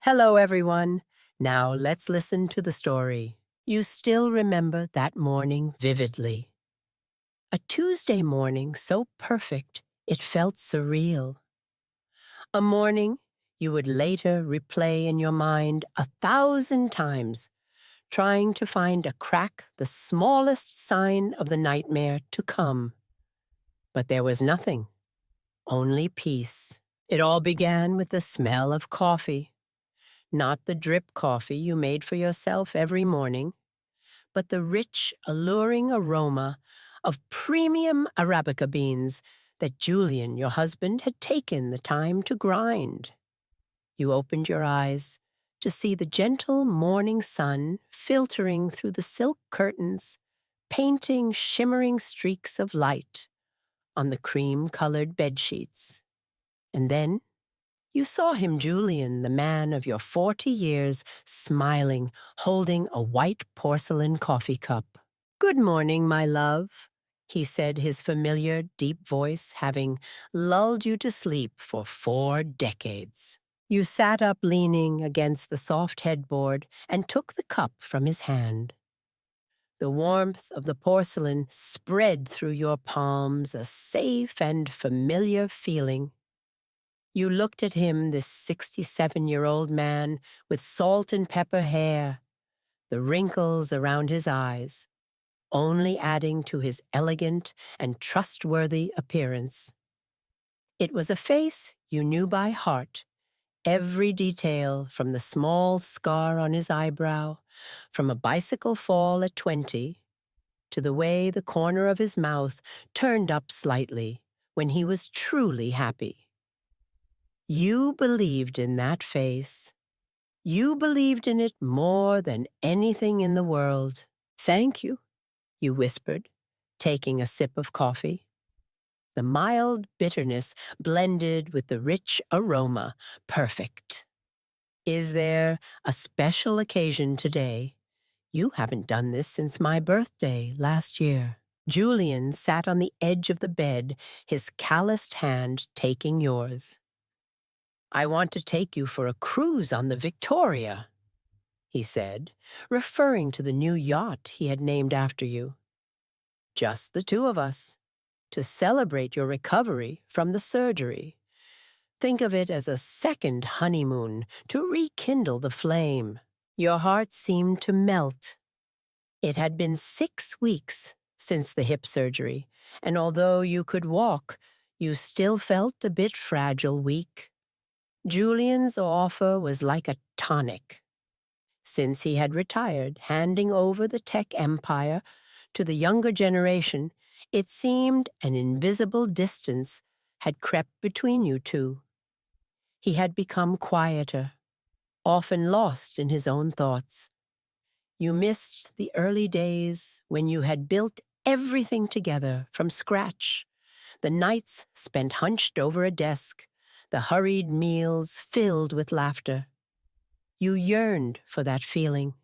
Hello, everyone. Now let's listen to the story. You still remember that morning vividly. A Tuesday morning so perfect it felt surreal. A morning you would later replay in your mind 1,000 times, trying to find a crack, the smallest sign of the nightmare to come. But there was nothing, only peace. It all began with the smell of coffee. Not the drip coffee you made for yourself every morning, but the rich, alluring aroma of premium Arabica beans that Julian, your husband, had taken the time to grind. You opened your eyes to see the gentle morning sun filtering through the silk curtains, painting shimmering streaks of light on the cream-colored bedsheets. And then you saw him, Julian, the man of your 40 years, smiling, holding a white porcelain coffee cup. "Good morning, my love," he said, his familiar, deep voice having lulled you to sleep for 4 decades. You sat up leaning against the soft headboard and took the cup from his hand. The warmth of the porcelain spread through your palms, a safe and familiar feeling. You looked at him, this 67-year-old man with salt and pepper hair, the wrinkles around his eyes, only adding to his elegant and trustworthy appearance. It was a face you knew by heart, every detail from the small scar on his eyebrow, from a bicycle fall at 20, to the way the corner of his mouth turned up slightly when he was truly happy. You believed in that face. You believed in it more than anything in the world. "Thank you," you whispered, taking a sip of coffee. The mild bitterness blended with the rich aroma. Perfect. "Is there a special occasion today?" "You haven't done this since my birthday last year." Julian sat on the edge of the bed, his calloused hand taking yours. "I want to take you for a cruise on the Victoria," he said, referring to the new yacht he had named after you. "Just the two of us, to celebrate your recovery from the surgery. Think of it as a second honeymoon to rekindle the flame." Your heart seemed to melt. It had been 6 weeks since the hip surgery, and although you could walk, you still felt a bit fragile, weak. Julian's offer was like a tonic. Since he had retired, handing over the tech empire to the younger generation, it seemed an invisible distance had crept between you two. He had become quieter, often lost in his own thoughts. You missed the early days when you had built everything together from scratch, the nights spent hunched over a desk, the hurried meals filled with laughter. You yearned for that feeling.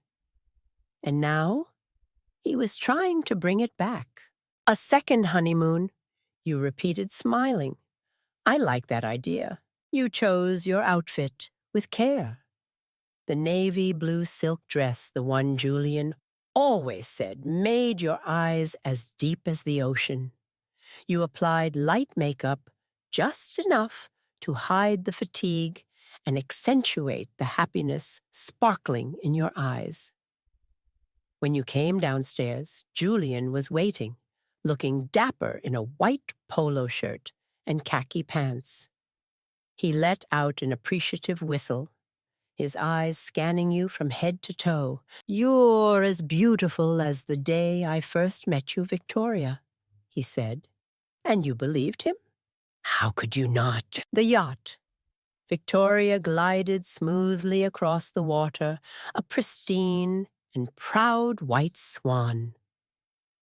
And now, he was trying to bring it back. "A second honeymoon," you repeated, smiling. "I like that idea." You chose your outfit with care. The navy blue silk dress, the one Julian always said made your eyes as deep as the ocean. You applied light makeup, just enough to hide the fatigue and accentuate the happiness sparkling in your eyes. When you came downstairs, Julian was waiting, looking dapper in a white polo shirt and khaki pants. He let out an appreciative whistle, his eyes scanning you from head to toe. "You're as beautiful as the day I first met you, Victoria," he said. And you believed him? How could you not? The yacht. Victoria glided smoothly across the water, a pristine and proud white swan.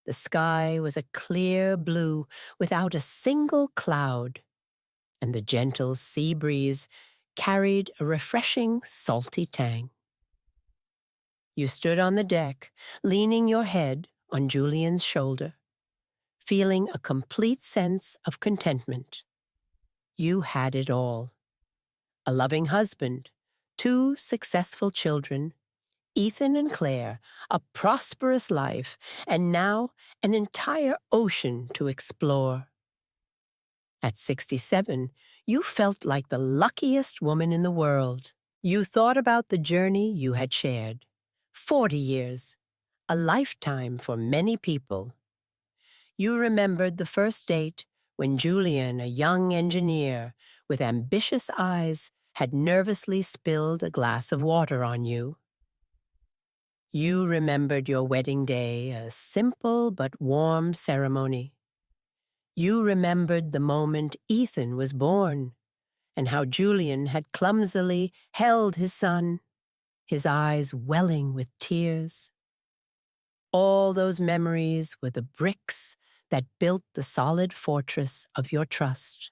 The sky was a clear blue without a single cloud, and the gentle sea breeze carried a refreshing salty tang. You stood on the deck, leaning your head on Julian's shoulder, feeling a complete sense of contentment. You had it all. A loving husband 2 successful children, Ethan and Claire, a prosperous life, and now an entire ocean to explore. At 67, you felt like the luckiest woman in the world. You thought about the journey you had shared. 40 years, a lifetime for many people. You remembered the first date when Julian, a young engineer with ambitious eyes, had nervously spilled a glass of water on you. You remembered your wedding day, a simple but warm ceremony. You remembered the moment Ethan was born, and how Julian had clumsily held his son, his eyes welling with tears. All those memories were the bricks that built the solid fortress of your trust.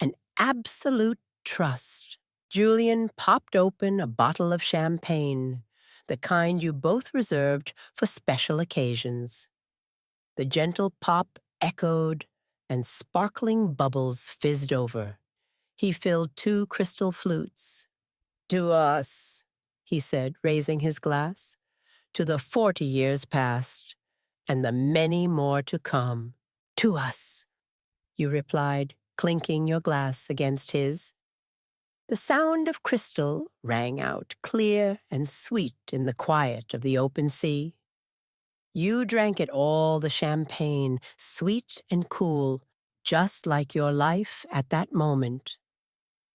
An absolute trust. Julian popped open a bottle of champagne, the kind you both reserved for special occasions. The gentle pop echoed, and sparkling bubbles fizzed over. He filled 2 crystal flutes. "To us," he said, raising his glass. "To the 40 years past, and the many more to come." "To us," you replied, clinking your glass against his. The sound of crystal rang out clear and sweet in the quiet of the open sea. You drank it all, the champagne, sweet and cool, just like your life at that moment.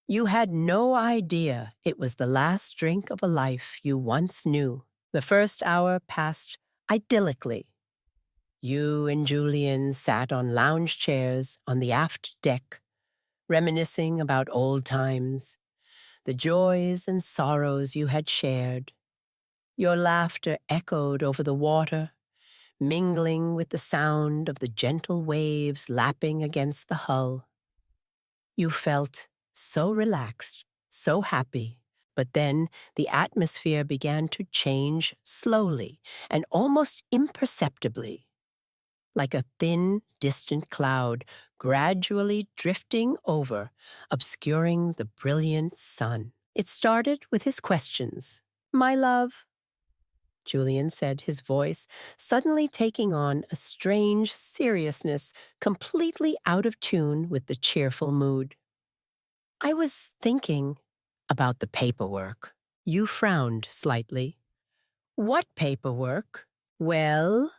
You had no idea it was the last drink of a life you once knew. The first hour passed idyllically. You and Julian sat on lounge chairs on the aft deck, reminiscing about old times, the joys and sorrows you had shared. Your laughter echoed over the water, mingling with the sound of the gentle waves lapping against the hull. You felt so relaxed, so happy. But then the atmosphere began to change slowly and almost imperceptibly, like a thin, distant cloud gradually drifting over, obscuring the brilliant sun. It started with his questions. "My love," Julian said, his voice suddenly taking on a strange seriousness completely out of tune with the cheerful mood. "I was thinking about the paperwork." You frowned slightly. "What paperwork?" "Well,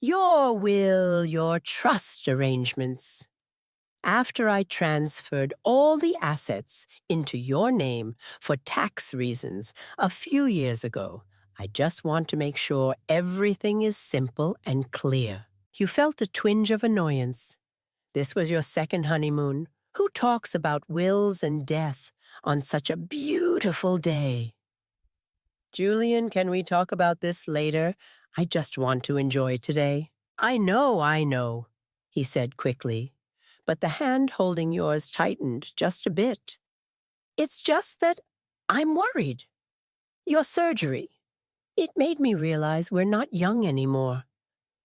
your will, your trust arrangements. After I transferred all the assets into your name for tax reasons a few years ago, I just want to make sure everything is simple and clear." You felt a twinge of annoyance. This was your second honeymoon. Who talks about wills and death on such a beautiful day? "Julian, can we talk about this later? I just want to enjoy today." I know," he said quickly, but the hand holding yours tightened just a bit. "It's just that I'm worried. Your surgery, it made me realize we're not young anymore.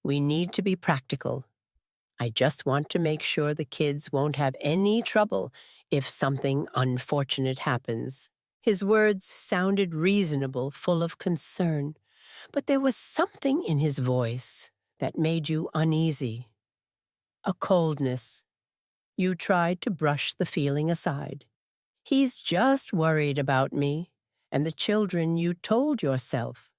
We need to be practical. I just want to make sure the kids won't have any trouble if something unfortunate happens." His words sounded reasonable, full of concern, but there was something in his voice that made you uneasy. A coldness. You tried to brush the feeling aside. "He's just worried about me and the children," you told yourself.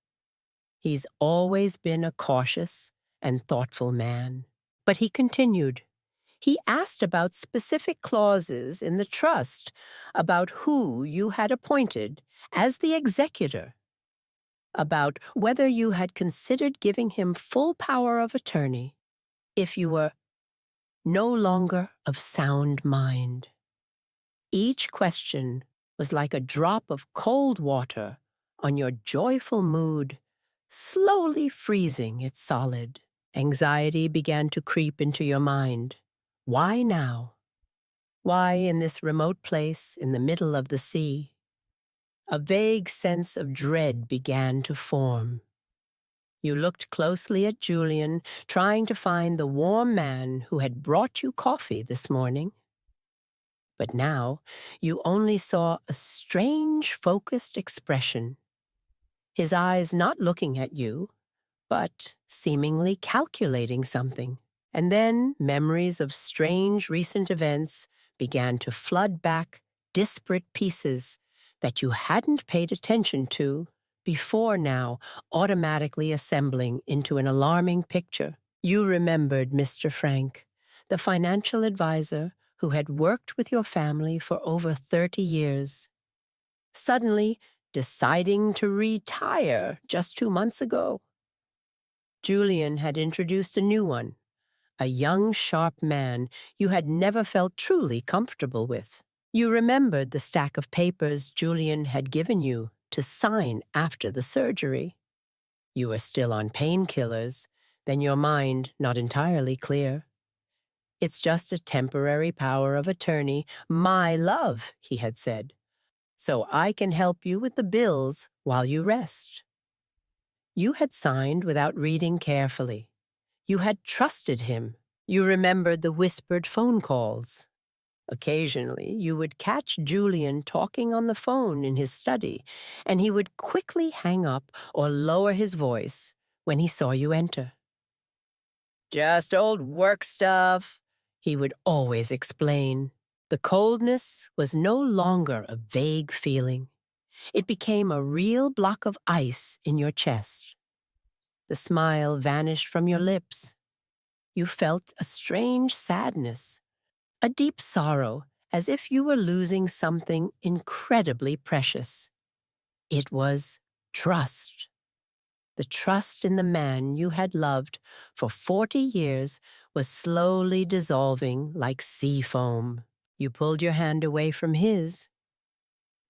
He's always been a cautious and thoughtful man. But he continued. He asked about specific clauses in the trust, about who you had appointed as the executor, about whether you had considered giving him full power of attorney if you were no longer of sound mind. Each question was like a drop of cold water on your joyful mood, slowly freezing it solid. Anxiety began to creep into your mind. Why now? Why in this remote place in the middle of the sea? A vague sense of dread began to form. You looked closely at Julian, trying to find the warm man who had brought you coffee this morning. But now you only saw a strange, focused expression. His eyes not looking at you, but seemingly calculating something. And then memories of strange recent events began to flood back disparate pieces that you hadn't paid attention to before now, automatically assembling into an alarming picture. You remembered Mr. Frank, the financial advisor who had worked with your family for over 30 years. Suddenly, deciding to retire just 2 months ago. Julian had introduced a new one, a young, sharp man you had never felt truly comfortable with. You remembered the stack of papers Julian had given you to sign after the surgery. You were still on painkillers, then your mind not entirely clear. It's just a temporary power of attorney, my love, he had said, so I can help you with the bills while you rest. You had signed without reading carefully. You had trusted him. You remembered the whispered phone calls. Occasionally, you would catch Julian talking on the phone in his study, and he would quickly hang up or lower his voice when he saw you enter. Just old work stuff, he would always explain. The coldness was no longer a vague feeling. It became a real block of ice in your chest. The smile vanished from your lips. You felt a strange sadness, a deep sorrow, as if you were losing something incredibly precious. It was trust. The trust in the man you had loved for 40 years was slowly dissolving like sea foam. You pulled your hand away from his.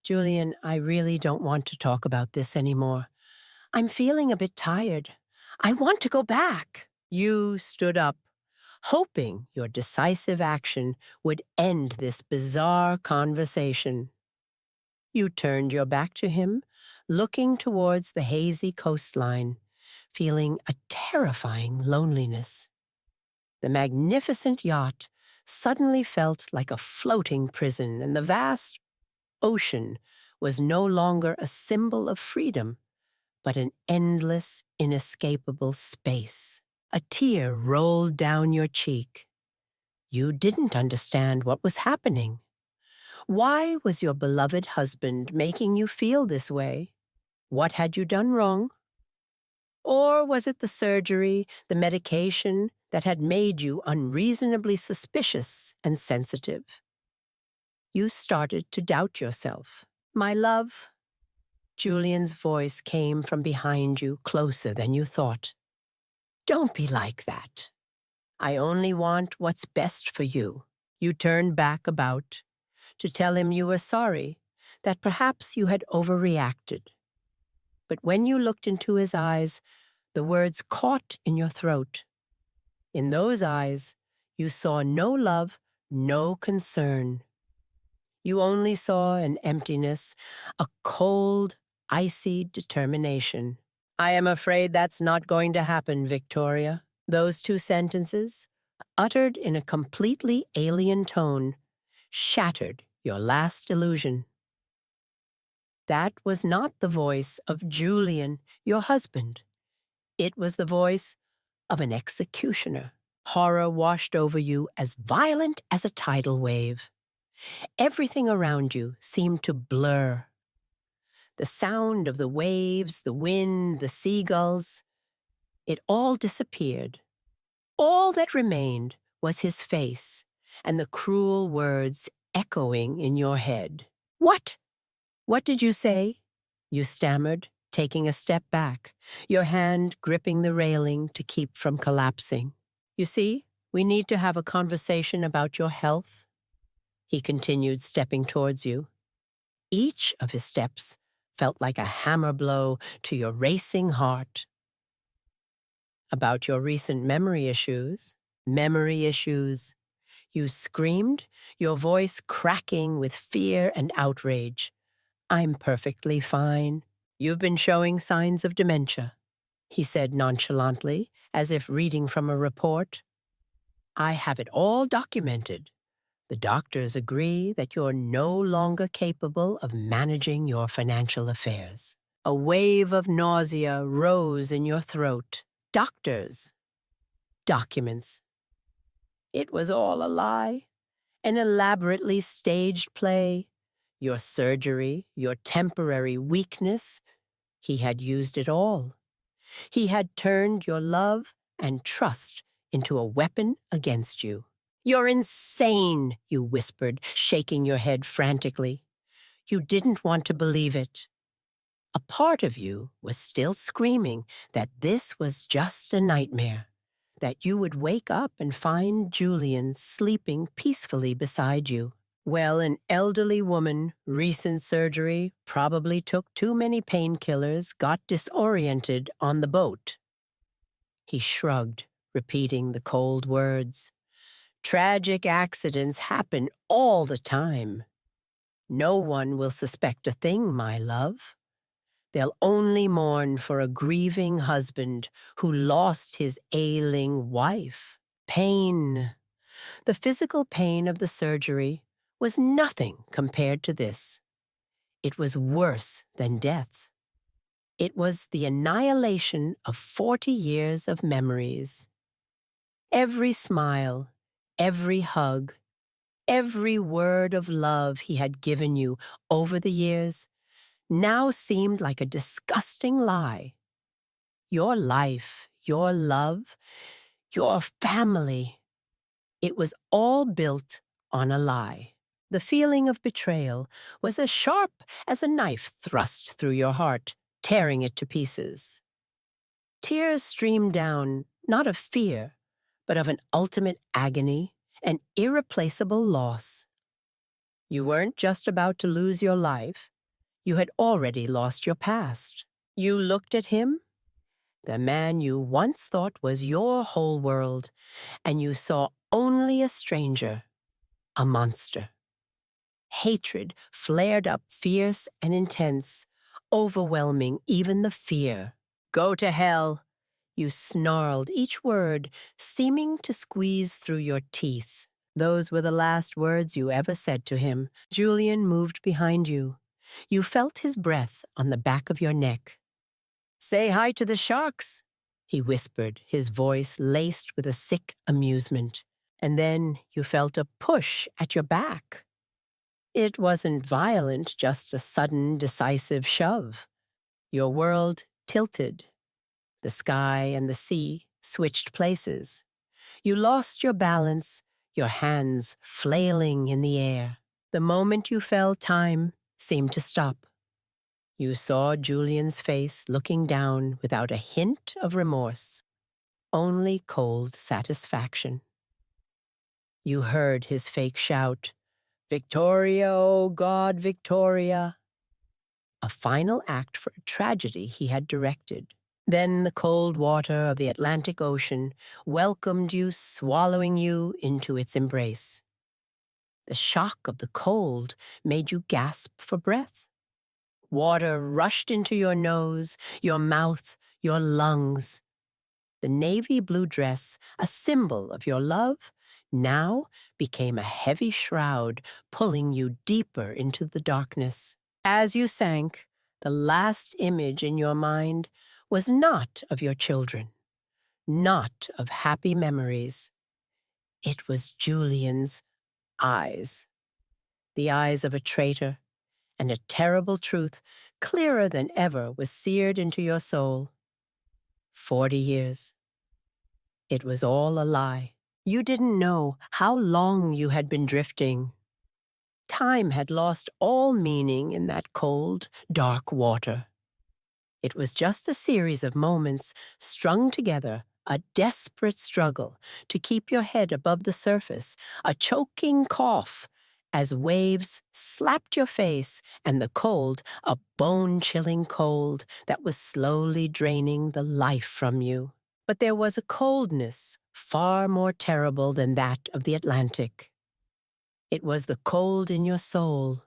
Julian, I really don't want to talk about this anymore. I'm feeling a bit tired. I want to go back. You stood up, hoping your decisive action would end this bizarre conversation. You turned your back to him, looking towards the hazy coastline, feeling a terrifying loneliness. The magnificent yacht suddenly felt like a floating prison, and the vast ocean was no longer a symbol of freedom, but an endless, inescapable space. A tear rolled down your cheek. You didn't understand what was happening. Why was your beloved husband making you feel this way? What had you done wrong? Or was it the surgery, the medication that had made you unreasonably suspicious and sensitive? You started to doubt yourself. My love, Julian's voice came from behind you, closer than you thought. Don't be like that. I only want what's best for you. You turned back about to tell him you were sorry, that perhaps you had overreacted. But when you looked into his eyes, the words caught in your throat. In those eyes, you saw no love, no concern. You only saw an emptiness, a cold, icy determination. I am afraid that's not going to happen, Victoria. Those two sentences, uttered in a completely alien tone, shattered your last illusion. That was not the voice of Julian, your husband. It was the voice of an executioner. Horror washed over you as violent as a tidal wave. Everything around you seemed to blur. The sound of the waves, the wind, the seagulls, it all disappeared. All that remained was his face and the cruel words echoing in your head. What? What did you say? You stammered, taking a step back, your hand gripping the railing to keep from collapsing. You see, we need to have a conversation about your health. He continued, stepping towards you. Each of his steps felt like a hammer blow to your racing heart. About your recent memory issues. You screamed, your voice cracking with fear and outrage. I'm perfectly fine. You've been showing signs of dementia, he said nonchalantly, as if reading from a report. I have it all documented. The doctors agree that you're no longer capable of managing your financial affairs. A wave of nausea rose in your throat. Doctors. Documents. It was all a lie. An elaborately staged play. Your surgery, your temporary weakness. He had used it all. He had turned your love and trust into a weapon against you. "You're insane," you whispered, shaking your head frantically. You didn't want to believe it. A part of you was still screaming that this was just a nightmare, that you would wake up and find Julian sleeping peacefully beside you. Well, an elderly woman, recent surgery, probably took too many painkillers, got disoriented on the boat. He shrugged, repeating the cold words. Tragic accidents happen all the time. No one will suspect a thing, my love. They'll only mourn for a grieving husband who lost his ailing wife. Pain. The physical pain of the surgery was nothing compared to this. It was worse than death. It was the annihilation of 40 years of memories. Every smile, every hug, every word of love he had given you over the years now seemed like a disgusting lie. Your life, your love, your family, it was all built on a lie. The feeling of betrayal was as sharp as a knife thrust through your heart, tearing it to pieces. Tears streamed down, not of fear, but of an ultimate agony, an irreplaceable loss. You weren't just about to lose your life, you had already lost your past. You looked at him, the man you once thought was your whole world, and you saw only a stranger, a monster. Hatred flared up fierce and intense, overwhelming even the fear. "Go to hell," you snarled each word, seeming to squeeze through your teeth. Those were the last words you ever said to him. Julian moved behind you. You felt his breath on the back of your neck. "Say hi to the sharks," he whispered, his voice laced with a sick amusement. And then you felt a push at your back. It wasn't violent, just a sudden, decisive shove. Your world tilted. The sky and the sea switched places. You lost your balance, your hands flailing in the air. The moment you fell, time seemed to stop. You saw Julian's face looking down without a hint of remorse, only cold satisfaction. You heard his fake shout, "Victoria, oh God, Victoria!" A final act for a tragedy he had directed. Then the cold water of the Atlantic Ocean welcomed you, swallowing you into its embrace. The shock of the cold made you gasp for breath. Water rushed into your nose, your mouth, your lungs. The navy blue dress, a symbol of your love, now became a heavy shroud, pulling you deeper into the darkness. As you sank, the last image in your mind was not of your children, not of happy memories. It was Julian's eyes, the eyes of a traitor, and a terrible truth, clearer than ever, was seared into your soul. 40 years. It was all a lie. You didn't know how long you had been drifting. Time had lost all meaning in that cold, dark water. It was just a series of moments strung together, a desperate struggle to keep your head above the surface, a choking cough as waves slapped your face, and the cold, a bone-chilling cold that was slowly draining the life from you. But there was a coldness far more terrible than that of the Atlantic. It was the cold in your soul,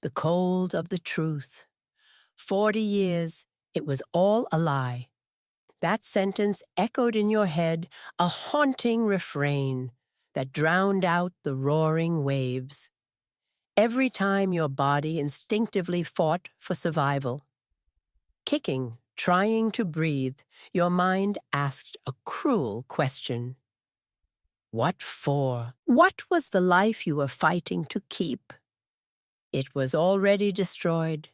the cold of the truth. 40 years, it was all a lie. That sentence echoed in your head, a haunting refrain. that drowned out the roaring waves. Every time your body instinctively fought for survival. Kicking, trying to breathe, your mind asked a cruel question. What for? What was the life you were fighting to keep? It was already destroyed.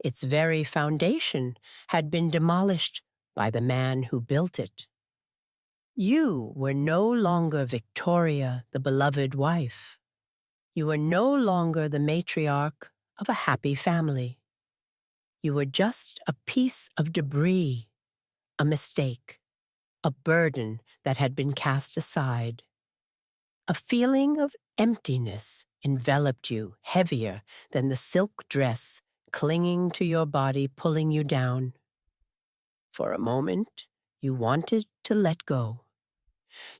Its very foundation had been demolished by the man who built it. You were no longer Victoria, the beloved wife. You were no longer the matriarch of a happy family. You were just a piece of debris, a mistake, a burden that had been cast aside. A feeling of emptiness enveloped you, heavier than the silk dress clinging to your body, pulling you down. For a moment, you wanted to let go.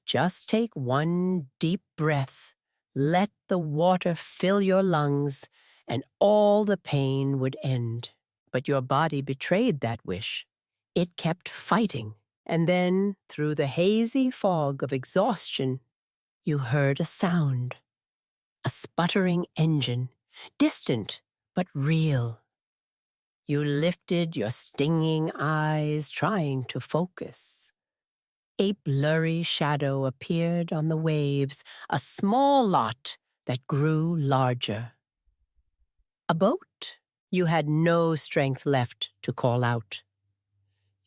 Just take one deep breath, let the water fill your lungs, and all the pain would end. But your body betrayed that wish. It kept fighting, and then, through the hazy fog of exhaustion, you heard a sound. A sputtering engine, distant but real. You lifted your stinging eyes, trying to focus. A blurry shadow appeared on the waves, a small lot that grew larger. A boat? You had no strength left to call out.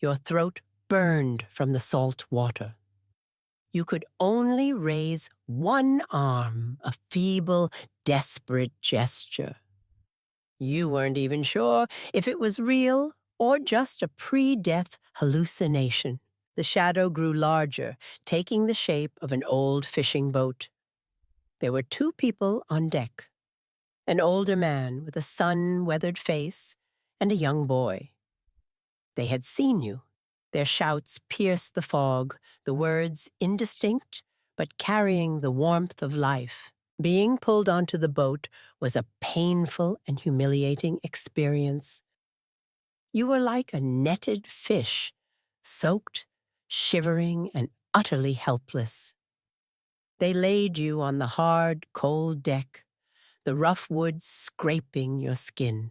Your throat burned from the salt water. You could only raise one arm, a feeble, desperate gesture. You weren't even sure if it was real or just a pre-death hallucination. The shadow grew larger, taking the shape of an old fishing boat. There were two people on deck, an older man with a sun-weathered face and a young boy. They had seen you. Their shouts pierced the fog, the words indistinct but carrying the warmth of life. Being pulled onto the boat was a painful and humiliating experience. You were like a netted fish, soaked, shivering, and utterly helpless. They laid you on the hard, cold deck, the rough wood scraping your skin.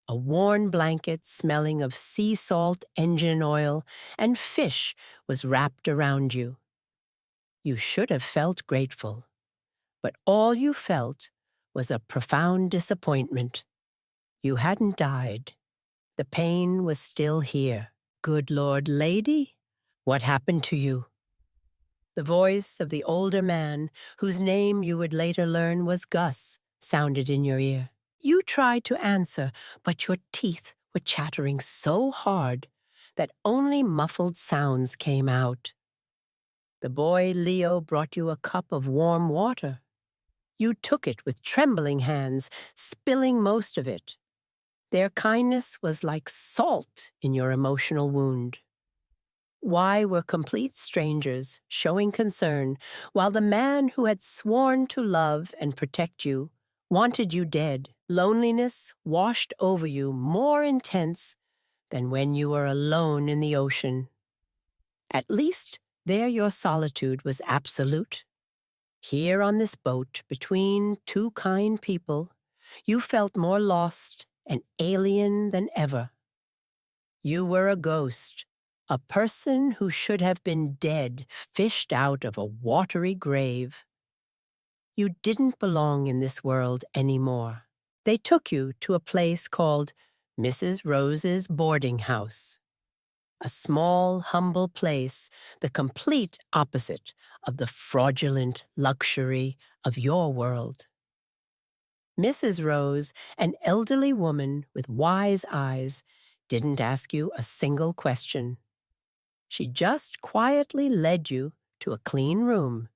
A worn blanket smelling of sea salt, engine oil, and fish was wrapped around you. You should have felt grateful, but all you felt was a profound disappointment. You hadn't died. The pain was still here. Good Lord, lady, what happened to you? The voice of the older man, whose name you would later learn was Gus, sounded in your ear. You tried to answer, but your teeth were chattering so hard that only muffled sounds came out. The boy Leo brought you a cup of warm water. You took it with trembling hands, spilling most of it. Their kindness was like salt in your emotional wound. Why were complete strangers showing concern while the man who had sworn to love and protect you wanted you dead? Loneliness washed over you more intense than when you were alone in the ocean. At least there your solitude was absolute. Here on this boat, between two kind people, you felt more lost and alien than ever. You were a ghost, a person who should have been dead, fished out of a watery grave. You didn't belong in this world anymore. They took you to a place called Mrs. Rose's boarding house. A small, humble place, the complete opposite of the fraudulent luxury of your world. Mrs. Rose, an elderly woman with wise eyes, didn't ask you a single question. She just quietly led you to a clean room,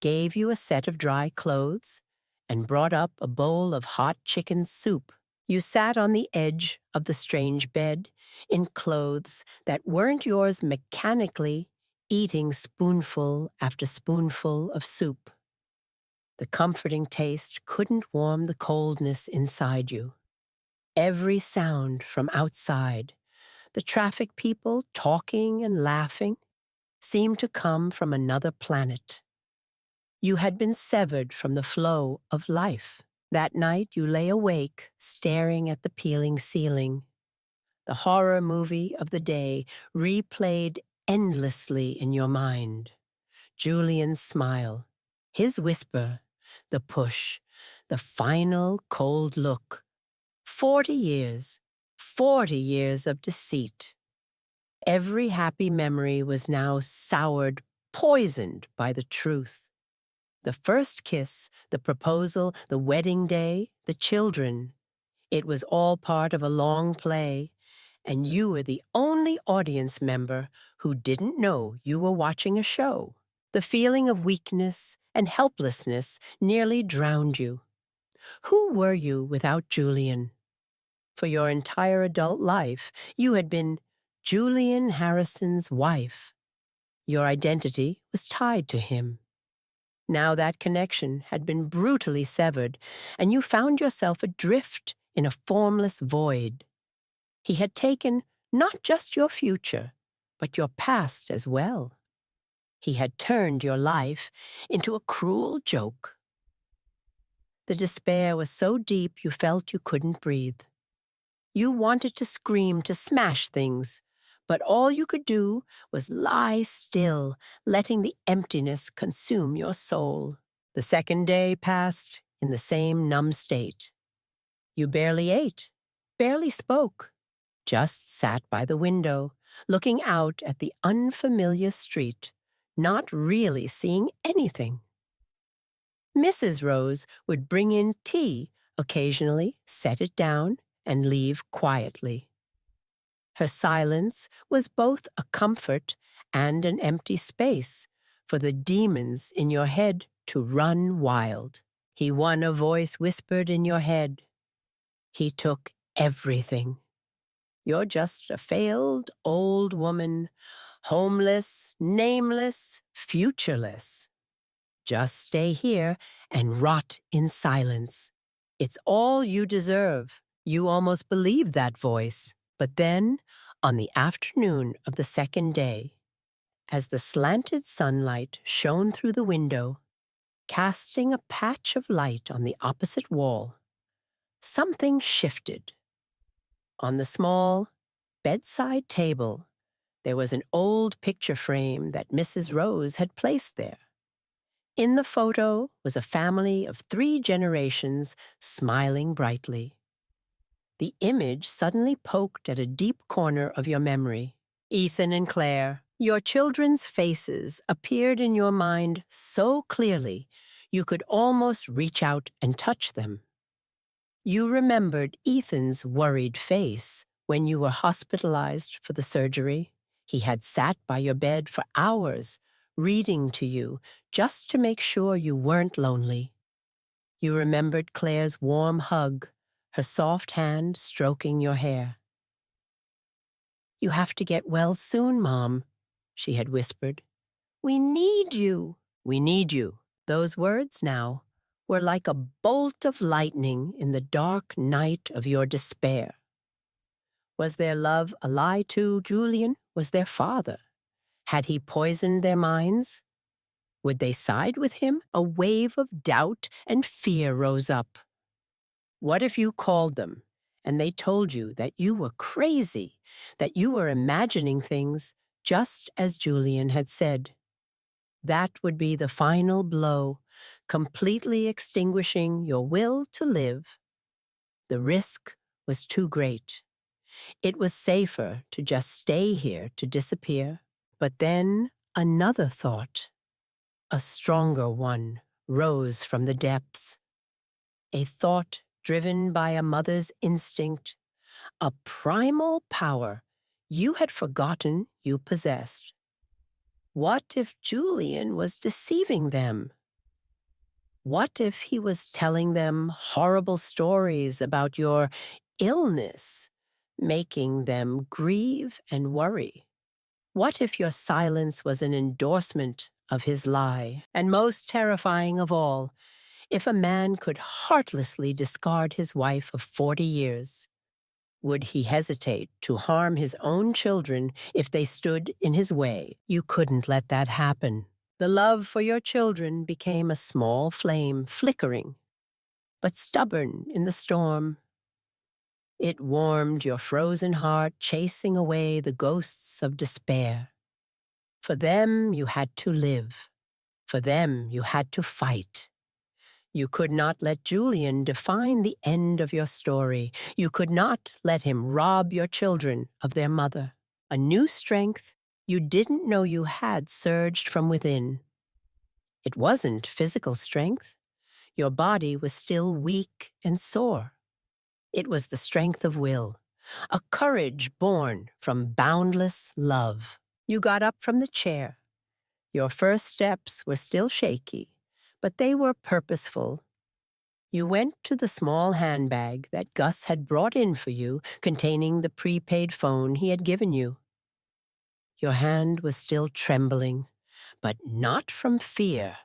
gave you a set of dry clothes, and brought up a bowl of hot chicken soup. You sat on the edge of the strange bed, in clothes that weren't yours mechanically, eating spoonful after spoonful of soup. The comforting taste couldn't warm the coldness inside you. Every sound from outside, the traffic people talking and laughing, seemed to come from another planet. You had been severed from the flow of life. That night you lay awake, staring at the peeling ceiling. The horror movie of the day replayed endlessly in your mind. Julian's smile, his whisper, the push, the final cold look. 40 years, 40 years of deceit. Every happy memory was now soured, poisoned by the truth. The first kiss, the proposal, the wedding day, the children. It was all part of a long play, and you were the only audience member who didn't know you were watching a show. The feeling of weakness and helplessness nearly drowned you. Who were you without Julian? For your entire adult life, you had been Julian Harrison's wife. Your identity was tied to him. Now that connection had been brutally severed, and you found yourself adrift in a formless void. He had taken not just your future, but your past as well. He had turned your life into a cruel joke. The despair was so deep you felt you couldn't breathe. You wanted to scream, to smash things, but all you could do was lie still, letting the emptiness consume your soul. The second day passed in the same numb state. You barely ate, barely spoke, just sat by the window, looking out at the unfamiliar street, not really seeing anything. Mrs. Rose would bring in tea occasionally, set it down, and leave quietly. Her silence was both a comfort and an empty space for the demons in your head to run wild. He won, a voice whispered in your head. He took everything. You're just a failed old woman, homeless, nameless, futureless. Just stay here and rot in silence. It's all you deserve. You almost believed that voice. But then, on the afternoon of the second day, as the slanted sunlight shone through the window, casting a patch of light on the opposite wall, something shifted. On the small bedside table, there was an old picture frame that Mrs. Rose had placed there. In the photo was a family of 3 generations smiling brightly. The image suddenly poked at a deep corner of your memory. Ethan and Claire, your children's faces appeared in your mind so clearly you could almost reach out and touch them. You remembered Ethan's worried face when you were hospitalized for the surgery. He had sat by your bed for hours, reading to you just to make sure you weren't lonely. You remembered Claire's warm hug, her soft hand stroking your hair. "You have to get well soon, Mom," she had whispered. "We need you." "We need you." Those words now were like a bolt of lightning in the dark night of your despair. Was their love a lie too, Julian? Was their father? Had he poisoned their minds? Would they side with him? A wave of doubt and fear rose up. What if you called them and they told you that you were crazy, that you were imagining things just as Julian had said? That would be the final blow, completely extinguishing your will to live. The risk was too great. It was safer to just stay here, to disappear. But then another thought, a stronger one, rose from the depths. A thought driven by a mother's instinct, a primal power you had forgotten you possessed. What if Julian was deceiving them? What if he was telling them horrible stories about your illness, making them grieve and worry? What if your silence was an endorsement of his lie? And most terrifying of all, if a man could heartlessly discard his wife of 40 years, would he hesitate to harm his own children if they stood in his way? You couldn't let that happen. The love for your children became a small flame flickering, but stubborn in the storm. It warmed your frozen heart, chasing away the ghosts of despair. For them, you had to live. For them, you had to fight. You could not let Julian define the end of your story. You could not let him rob your children of their mother. A new strength you didn't know you had surged from within. It wasn't physical strength. Your body was still weak and sore. It was the strength of will, a courage born from boundless love. You got up from the chair. Your first steps were still shaky, but they were purposeful. You went to the small handbag that Gus had brought in for you, containing the prepaid phone he had given you. Your hand was still trembling, but not from fear,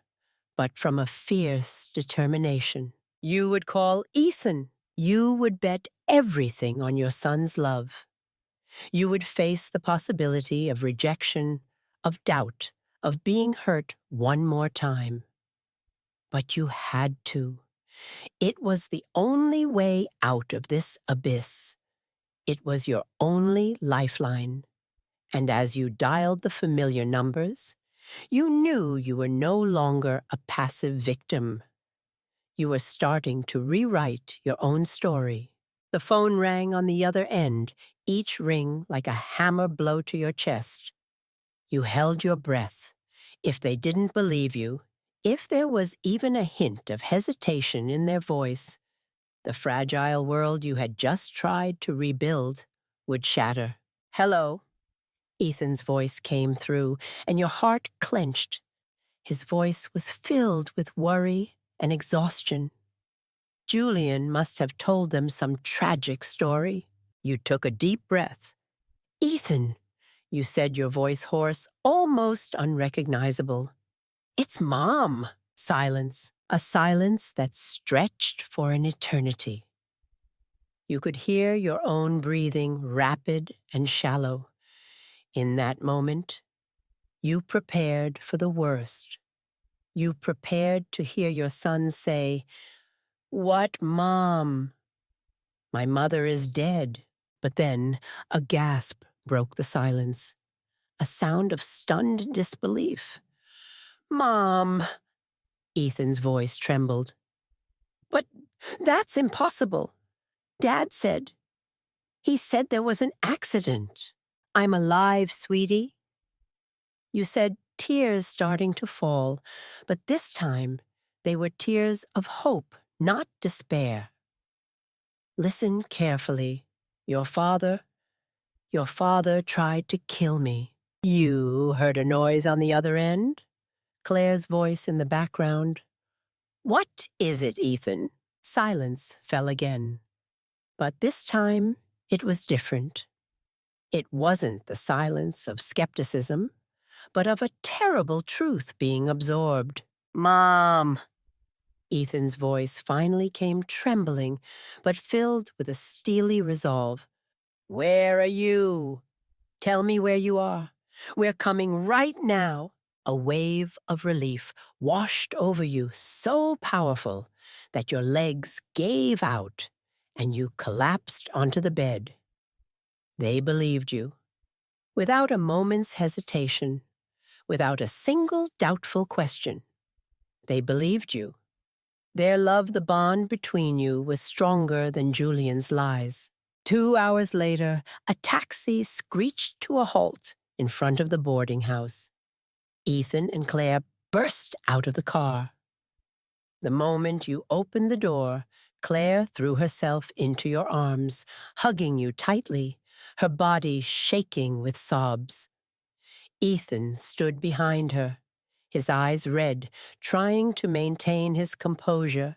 but from a fierce determination. You would call Ethan. You would bet everything on your son's love. You would face the possibility of rejection, of doubt, of being hurt one more time. But you had to. It was the only way out of this abyss. It was your only lifeline. And as you dialed the familiar numbers, you knew you were no longer a passive victim. You were starting to rewrite your own story. The phone rang on the other end, each ring like a hammer blow to your chest. You held your breath. If they didn't believe you, if there was even a hint of hesitation in their voice, the fragile world you had just tried to rebuild would shatter. "Hello." Ethan's voice came through, and your heart clenched. His voice was filled with worry and exhaustion. Julian must have told them some tragic story. You took a deep breath. "Ethan," you said, your voice hoarse, almost unrecognizable. "It's Mom." Silence, a silence that stretched for an eternity. You could hear your own breathing, rapid and shallow. In that moment, you prepared for the worst. You prepared to hear your son say, "What, Mom?" "My mother is dead." But then a gasp broke the silence, a sound of stunned disbelief. "Mom," Ethan's voice trembled. "But that's impossible. Dad said. He said there was an accident." "I'm alive, sweetie." You said, tears starting to fall, but this time they were tears of hope, not despair. "Listen carefully. Your father tried to kill me." You heard a noise on the other end? Claire's voice in the background. "What is it, Ethan?" Silence fell again. But this time, it was different. It wasn't the silence of skepticism, but of a terrible truth being absorbed. "Mom." Ethan's voice finally came trembling, but filled with a steely resolve. "Where are you? Tell me where you are. We're coming right now." A wave of relief washed over you, so powerful that your legs gave out and you collapsed onto the bed. They believed you. Without a moment's hesitation, without a single doubtful question. They believed you. Their love, the bond between you, was stronger than Julian's lies. 2 hours later, a taxi screeched to a halt in front of the boarding house. Ethan and Claire burst out of the car. The moment you opened the door, Claire threw herself into your arms, hugging you tightly, her body shaking with sobs. Ethan stood behind her, his eyes red, trying to maintain his composure,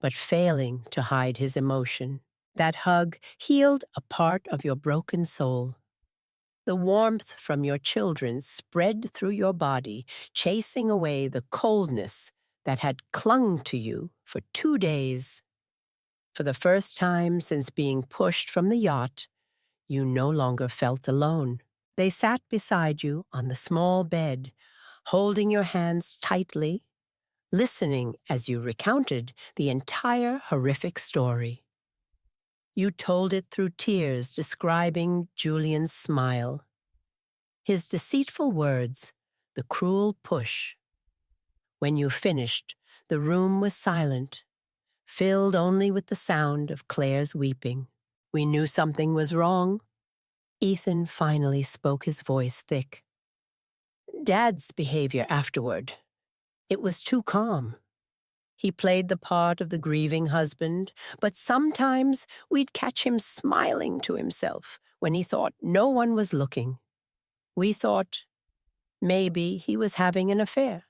but failing to hide his emotion. That hug healed a part of your broken soul. The warmth from your children spread through your body, chasing away the coldness that had clung to you for 2 days. For the first time since being pushed from the yacht, you no longer felt alone. They sat beside you on the small bed, holding your hands tightly, listening as you recounted the entire horrific story. You told it through tears, describing Julian's smile, his deceitful words, the cruel push. When you finished, the room was silent, filled only with the sound of Claire's weeping. We knew something was wrong. Ethan finally spoke, his voice thick. Dad's behavior afterward. It was too calm. He played the part of the grieving husband, but sometimes we'd catch him smiling to himself when he thought no one was looking. We thought maybe he was having an affair,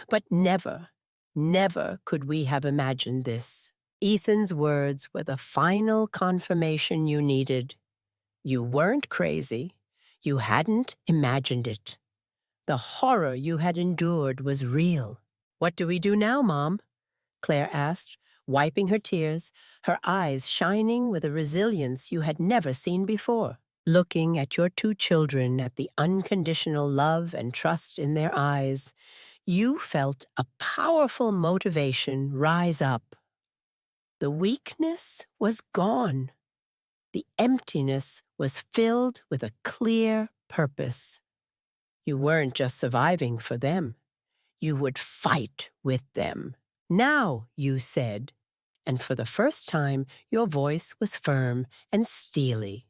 but never, never could we have imagined this. Ethan's words were the final confirmation you needed. You weren't crazy. You hadn't imagined it. The horror you had endured was real. What do we do now, Mom? Claire asked, wiping her tears, her eyes shining with a resilience you had never seen before. Looking at your two children, at the unconditional love and trust in their eyes, you felt a powerful motivation rise up. The weakness was gone. The emptiness was filled with a clear purpose. You weren't just surviving for them. You would fight with them. Now, you said, and for the first time your voice was firm and steely.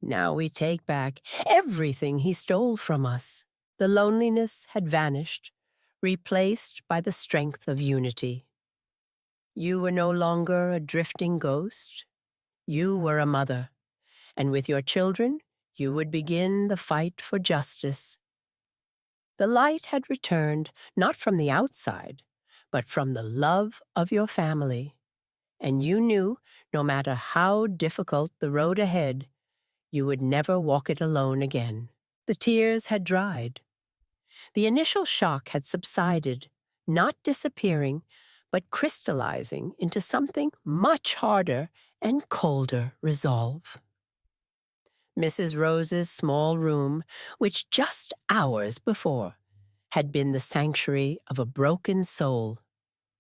Now we take back everything he stole from us. The loneliness had vanished, replaced by the strength of unity. You were no longer a drifting ghost. You were a mother, and with your children, you would begin the fight for justice. The light had returned not from the outside, but from the love of your family. And you knew, no matter how difficult the road ahead, you would never walk it alone again. The tears had dried. The initial shock had subsided, not disappearing, but crystallizing into something much harder and colder resolve. Mrs. Rose's small room, which just hours before had been the sanctuary of a broken soul,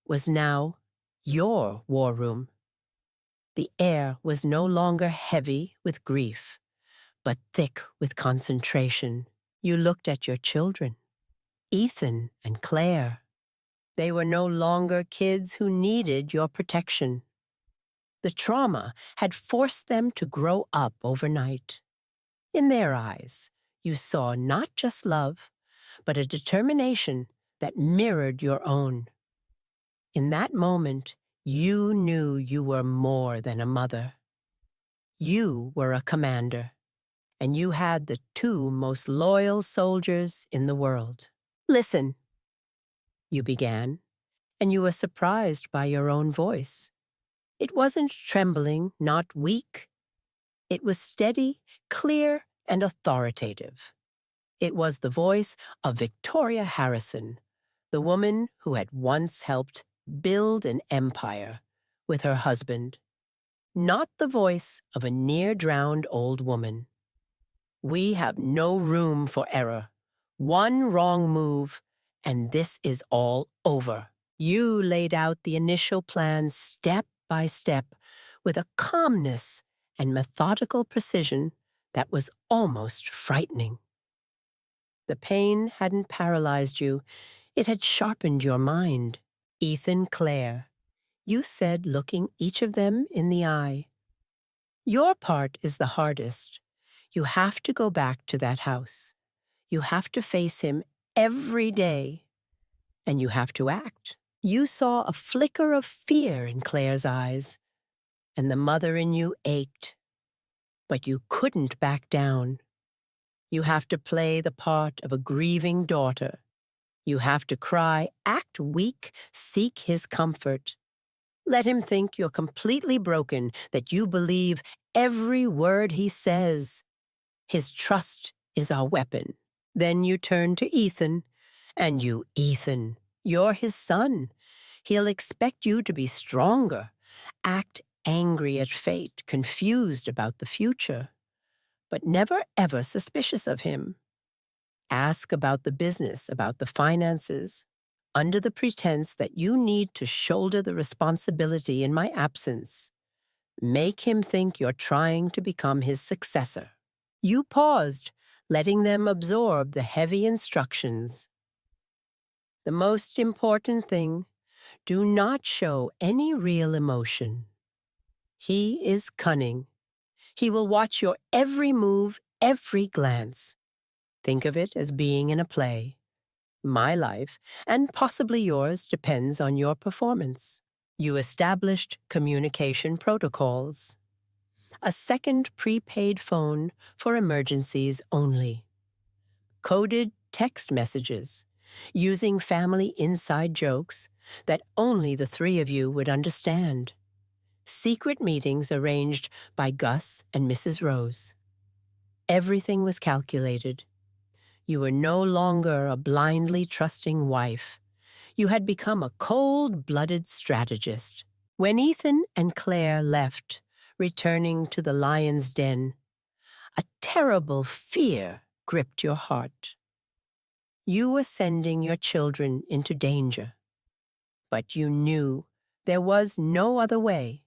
was now your war room. The air was no longer heavy with grief, but thick with concentration. You looked at your children, Ethan and Claire. They were no longer kids who needed your protection. The trauma had forced them to grow up overnight. In their eyes, you saw not just love, but a determination that mirrored your own. In that moment, you knew you were more than a mother. You were a commander, and you had the two most loyal soldiers in the world. Listen, you began, and you were surprised by your own voice. It wasn't trembling, not weak. It was steady, clear, and authoritative. It was the voice of Victoria Harrison, the woman who had once helped build an empire with her husband, not the voice of a near-drowned old woman. We have no room for error. One wrong move, and this is all over. You laid out the initial plan step by step with a calmness and methodical precision that was almost frightening. The pain hadn't paralyzed you. It had sharpened your mind. Ethan, Claire, you said, looking each of them in the eye. Your part is the hardest. You have to go back to that house. You have to face him every day. And you have to act. You saw a flicker of fear in Claire's eyes, and the mother in you ached. But you couldn't back down. You have to play the part of a grieving daughter. You have to cry, act weak, seek his comfort. Let him think you're completely broken, that you believe every word he says. His trust is our weapon. Then you turn to Ethan, and you, Ethan, you're his son. He'll expect you to be stronger, act angry at fate, confused about the future, but never ever suspicious of him. Ask about the business, about the finances, under the pretense that you need to shoulder the responsibility in my absence. Make him think you're trying to become his successor. You paused, letting them absorb the heavy instructions. The most important thing, do not show any real emotion. He is cunning. He will watch your every move, every glance. Think of it as being in a play. My life, and possibly yours, depends on your performance. You established communication protocols. A second prepaid phone for emergencies only. Coded text messages, using family inside jokes that only the three of you would understand. Secret meetings arranged by Gus and Mrs. Rose. Everything was calculated. You were no longer a blindly trusting wife. You had become a cold-blooded strategist. When Ethan and Claire left, returning to the lion's den, a terrible fear gripped your heart. You were sending your children into danger. But you knew there was no other way.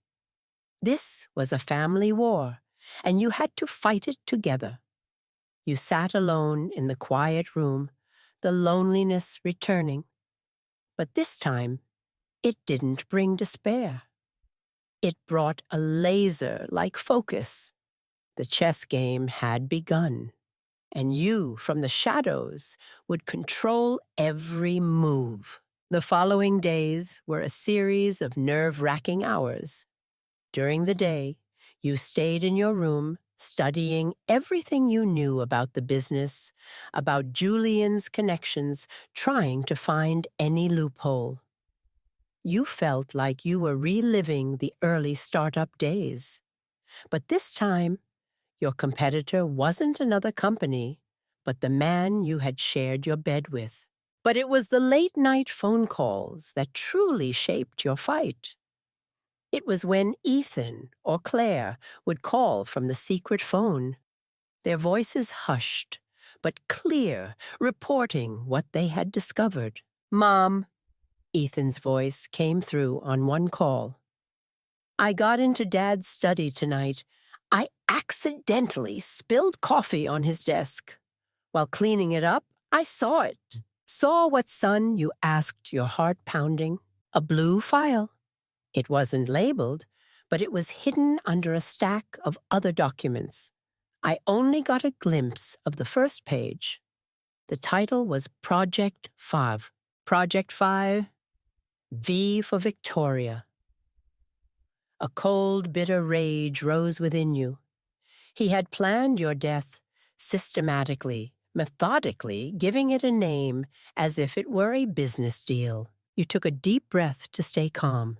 This was a family war, and you had to fight it together. You sat alone in the quiet room, the loneliness returning. But this time, it didn't bring despair. It brought a laser-like focus. The chess game had begun, and you, from the shadows, would control every move. The following days were a series of nerve-wracking hours. During the day, you stayed in your room, studying everything you knew about the business, about Julian's connections, trying to find any loophole. You felt like you were reliving the early startup days. But this time, your competitor wasn't another company, but the man you had shared your bed with. But it was the late-night phone calls that truly shaped your fight. It was when Ethan or Claire would call from the secret phone, their voices hushed, but clear, reporting what they had discovered. "Mom," Ethan's voice came through on one call. "I got into Dad's study tonight. I accidentally spilled coffee on his desk. While cleaning it up, I saw it. Saw what, son, you asked, your heart pounding? A blue file. It wasn't labeled, but it was hidden under a stack of other documents. I only got a glimpse of the first page. The title was Project 5. Project 5, V for Victoria. A cold, bitter rage rose within you. He had planned your death systematically, methodically, giving it a name as if it were a business deal. You took a deep breath to stay calm.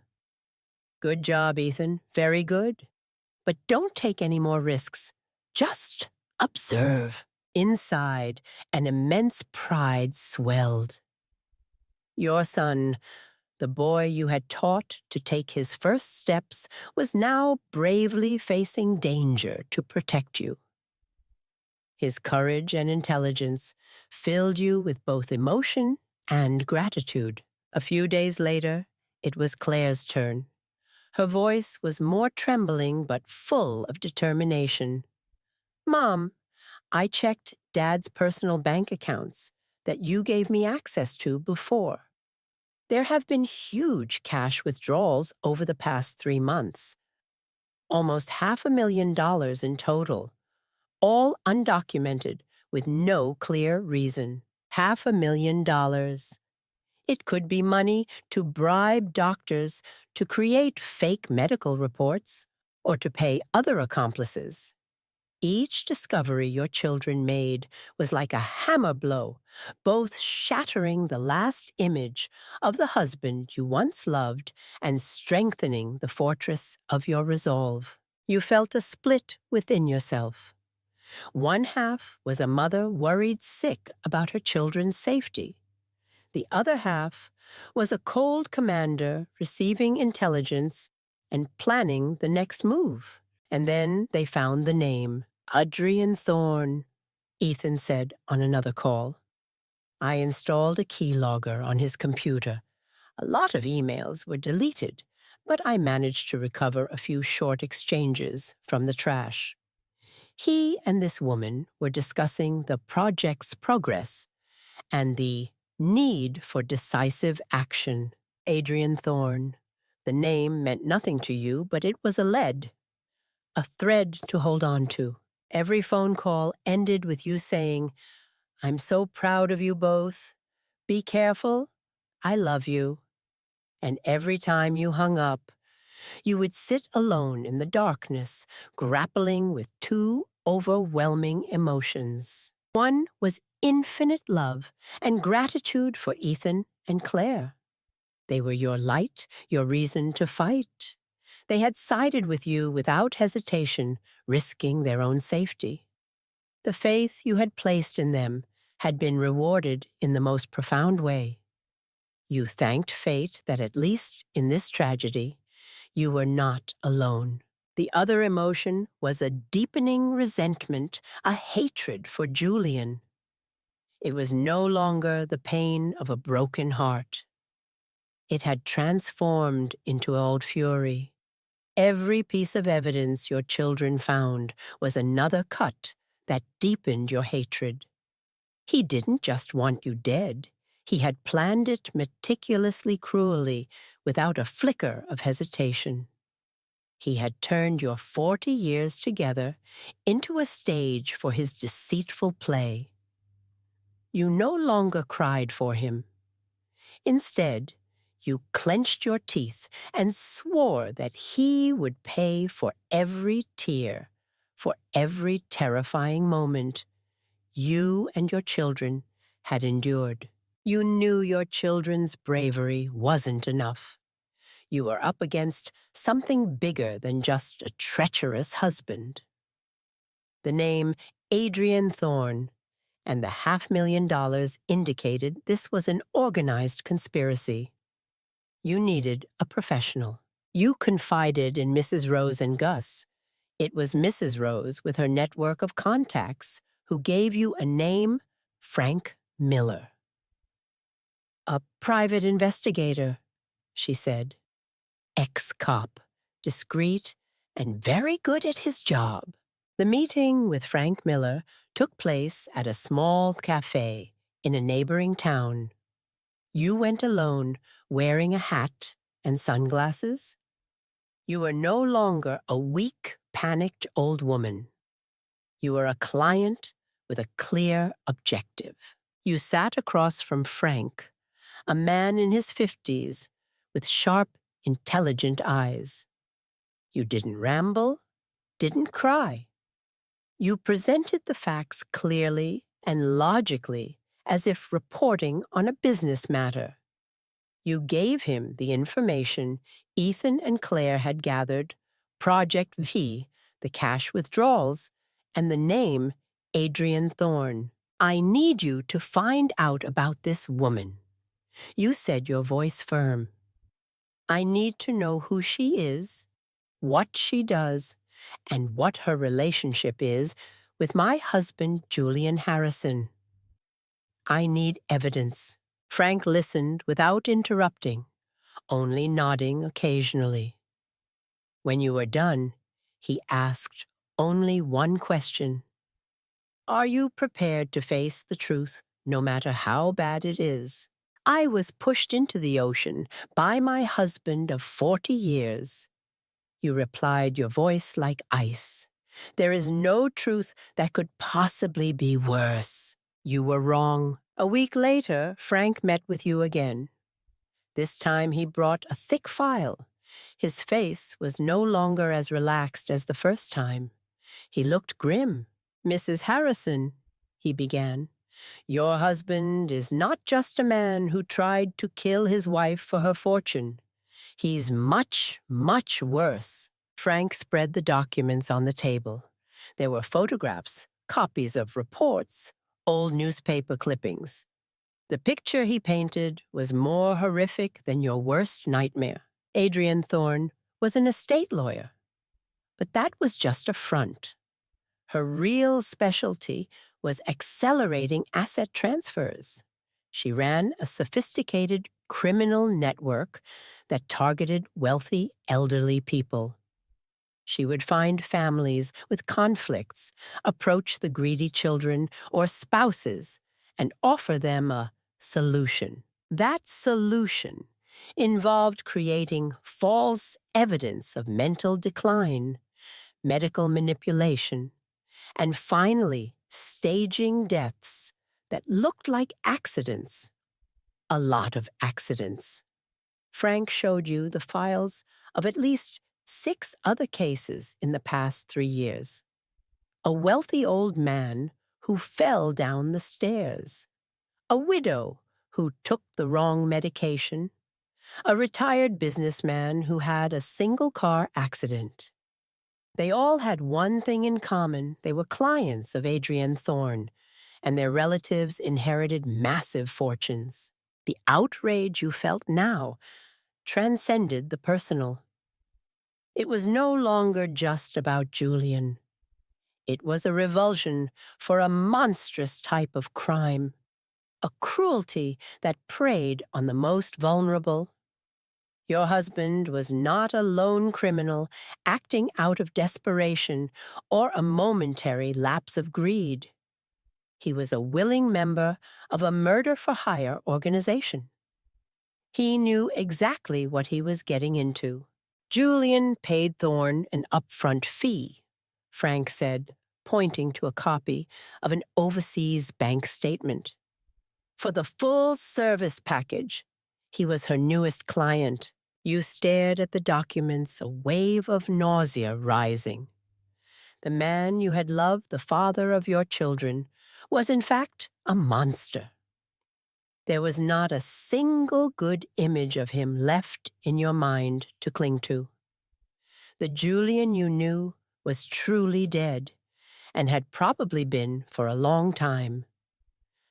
"Good job, Ethan. Very good. But don't take any more risks. Just observe." Inside, an immense pride swelled. Your son, the boy you had taught to take his first steps, was now bravely facing danger to protect you. His courage and intelligence filled you with both emotion and gratitude. A few days later, it was Claire's turn. Her voice was more trembling but full of determination. "Mom, I checked Dad's personal bank accounts that you gave me access to before. There have been huge cash withdrawals over the past 3 months. Almost $500,000 in total, all undocumented with no clear reason. $500,000. It could be money to bribe doctors to create fake medical reports or to pay other accomplices. Each discovery your children made was like a hammer blow, both shattering the last image of the husband you once loved and strengthening the fortress of your resolve. You felt a split within yourself. One half was a mother worried sick about her children's safety. The other half was a cold commander receiving intelligence and planning the next move. And then they found the name, Adrienne Thorne. Ethan said on another call. I installed a keylogger on his computer. A lot of emails were deleted, but I managed to recover a few short exchanges from the trash. He and this woman were discussing the project's progress and the need for decisive action. Adrienne Thorne. The name meant nothing to you, but it was a lead, a thread to hold on to. Every phone call ended with you saying, I'm so proud of you both. Be careful. I love you. And every time you hung up, you would sit alone in the darkness, grappling with two overwhelming emotions. One was infinite love and gratitude for Ethan and Claire. They were your light, your reason to fight. They had sided with you without hesitation, risking their own safety. The faith you had placed in them had been rewarded in the most profound way. You thanked fate that at least in this tragedy, you were not alone. The other emotion was a deepening resentment, a hatred for Julian. It was no longer the pain of a broken heart. It had transformed into old fury. Every piece of evidence your children found was another cut that deepened your hatred. He didn't just want you dead. He had planned it meticulously cruelly, without a flicker of hesitation. He had turned your 40 years together into a stage for his deceitful play. You no longer cried for him. Instead, you clenched your teeth and swore that he would pay for every tear, for every terrifying moment you and your children had endured. You knew your children's bravery wasn't enough. You were up against something bigger than just a treacherous husband. The name Adrienne Thorne and the $500,000 indicated this was an organized conspiracy. You needed a professional. You confided in Mrs. Rose and Gus. It was Mrs. Rose, with her network of contacts, who gave you a name, Frank Miller. A private investigator, she said. Ex-cop, discreet, and very good at his job. The meeting with Frank Miller took place at a small cafe in a neighboring town. You went alone, wearing a hat and sunglasses. You were no longer a weak, panicked old woman. You were a client with a clear objective. You sat across from Frank, a man in his 50s with sharp, intelligent eyes. You didn't ramble, didn't cry. You presented the facts clearly and logically, as if reporting on a business matter. You gave him the information Ethan and Claire had gathered, Project V, the cash withdrawals, and the name Adrienne Thorne. I need you to find out about this woman. You said, your voice firm. I need to know who she is, what she does, and what her relationship is with my husband, Julian Harrison. I need evidence. Frank listened without interrupting, only nodding occasionally. When you were done, he asked only one question. Are you prepared to face the truth, no matter how bad it is? I was pushed into the ocean by my husband of 40 years. You replied, your voice like ice. There is no truth that could possibly be worse. You were wrong. A week later, Frank met with you again. This time he brought a thick file. His face was no longer as relaxed as the first time. He looked grim. Mrs. Harrison, he began, your husband is not just a man who tried to kill his wife for her fortune. He's much, much worse. Frank spread the documents on the table. There were photographs, copies of reports, old newspaper clippings. The picture he painted was more horrific than your worst nightmare. Adrienne Thorne was an estate lawyer. But that was just a front. Her real specialty was accelerating asset transfers. She ran a sophisticated criminal network that targeted wealthy, elderly people. She would find families with conflicts, approach the greedy children or spouses, and offer them a solution. That solution involved creating false evidence of mental decline, medical manipulation, and finally staging deaths that looked like accidents. A lot of accidents. Frank showed you the files of at least 6 other cases in the past 3 years. A wealthy old man who fell down the stairs. A widow who took the wrong medication. A retired businessman who had a single-car accident. They all had one thing in common. They were clients of Adrienne Thorne, and their relatives inherited massive fortunes. The outrage you felt now transcended the personal. It was no longer just about Julian. It was a revulsion for a monstrous type of crime, a cruelty that preyed on the most vulnerable. Your husband was not a lone criminal acting out of desperation or a momentary lapse of greed. He was a willing member of a murder-for-hire organization. He knew exactly what he was getting into. Julian paid Thorne an upfront fee, Frank said, pointing to a copy of an overseas bank statement. For the full service package, he was her newest client. You stared at the documents, a wave of nausea rising. The man you had loved, the father of your children, was in fact a monster. There was not a single good image of him left in your mind to cling to. The Julian you knew was truly dead, and had probably been for a long time.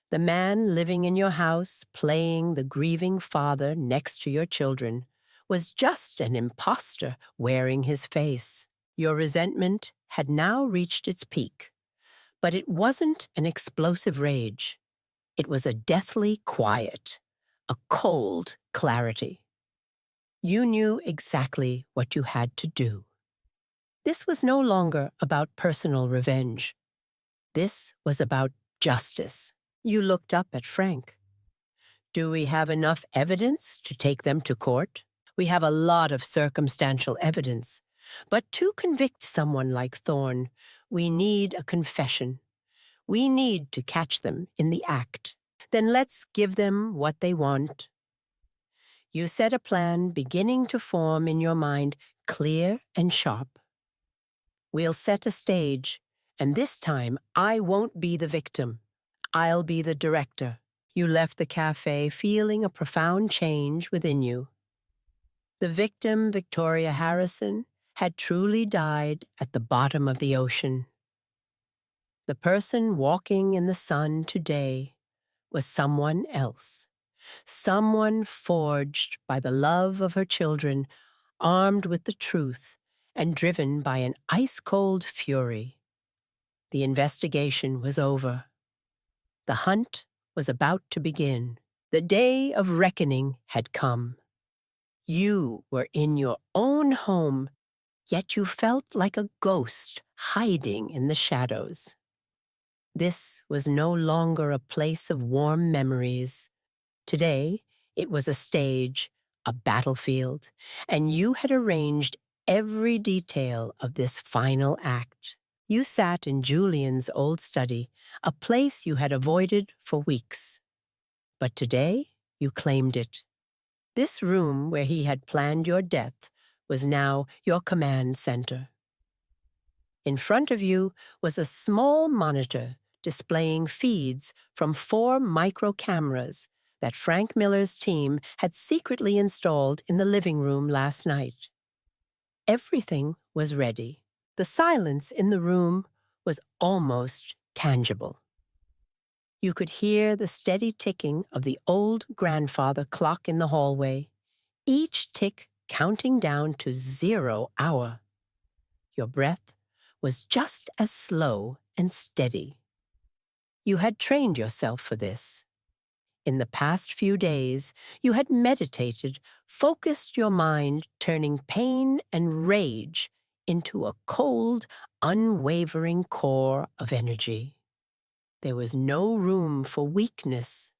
The man living in your house, playing the grieving father next to your children, was just an imposter wearing his face. Your resentment had now reached its peak, but it wasn't an explosive rage. It was a deathly quiet, a cold clarity. You knew exactly what you had to do. This was no longer about personal revenge. This was about justice. You looked up at Frank. Do we have enough evidence to take them to court? We have a lot of circumstantial evidence. But to convict someone like Thorne, we need a confession. We need to catch them in the act. Then let's give them what they want. You set a plan beginning to form in your mind, clear and sharp. We'll set a stage, and this time I won't be the victim. I'll be the director. You left the cafe feeling a profound change within you. The victim, Victoria Harrison, had truly died at the bottom of the ocean. The person walking in the sun today was someone else, someone forged by the love of her children, armed with the truth and driven by an ice-cold fury. The investigation was over. The hunt was about to begin. The day of reckoning had come. You were in your own home, yet you felt like a ghost hiding in the shadows. This was no longer a place of warm memories. Today, it was a stage, a battlefield, and you had arranged every detail of this final act. You sat in Julian's old study, a place you had avoided for weeks. But today, you claimed it. This room where he had planned your death was now your command center. In front of you was a small monitor displaying feeds from 4 micro cameras that Frank Miller's team had secretly installed in the living room last night. Everything was ready. The silence in the room was almost tangible. You could hear the steady ticking of the old grandfather clock in the hallway, each tick counting down to 0 hour. Your breath was just as slow and steady. You had trained yourself for this. In the past few days, you had meditated, focused your mind, turning pain and rage into a cold, unwavering core of energy. There was no room for weakness,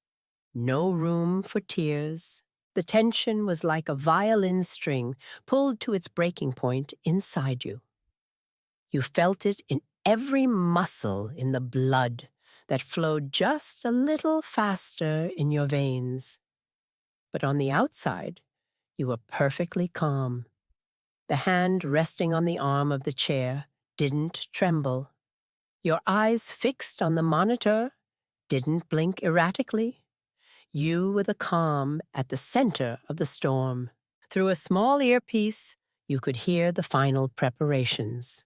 no room for tears. The tension was like a violin string pulled to its breaking point inside you. You felt it in every muscle in the blood that flowed just a little faster in your veins. But on the outside, you were perfectly calm. The hand resting on the arm of the chair didn't tremble. Your eyes fixed on the monitor didn't blink erratically. You were the calm at the center of the storm. Through a small earpiece, you could hear the final preparations.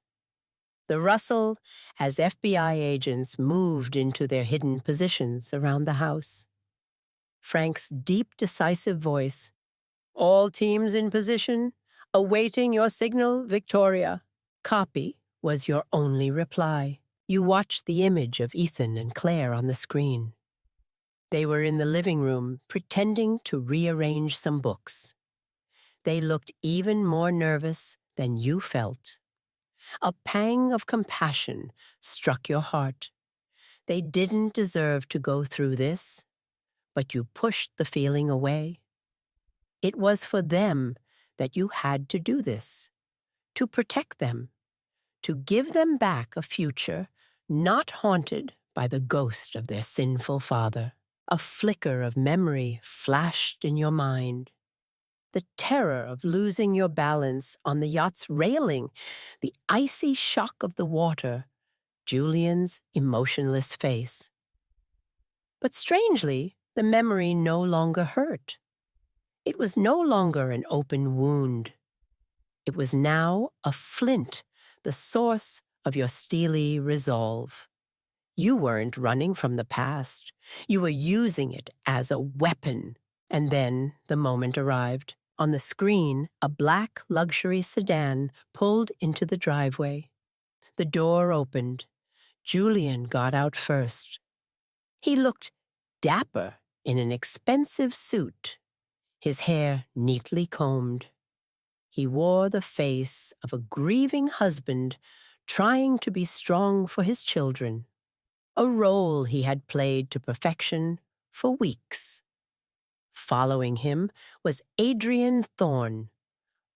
The rustle as FBI agents moved into their hidden positions around the house. Frank's deep, decisive voice, "All teams in position, awaiting your signal, Victoria." Copy was your only reply. You watched the image of Ethan and Claire on the screen. They were in the living room, pretending to rearrange some books. They looked even more nervous than you felt. A pang of compassion struck your heart. They didn't deserve to go through this, but you pushed the feeling away. It was for them that you had to do this, to protect them, to give them back a future not haunted by the ghost of their sinful father. A flicker of memory flashed in your mind. The terror of losing your balance on the yacht's railing, the icy shock of the water, Julian's emotionless face. But strangely, the memory no longer hurt. It was no longer an open wound. It was now a flint, the source of your steely resolve. You weren't running from the past. You were using it as a weapon. And then the moment arrived. On the screen, a black luxury sedan pulled into the driveway. The door opened. Julian got out first. He looked dapper in an expensive suit, his hair neatly combed. He wore the face of a grieving husband trying to be strong for his children, a role he had played to perfection for weeks. Following him was Adrienne Thorne,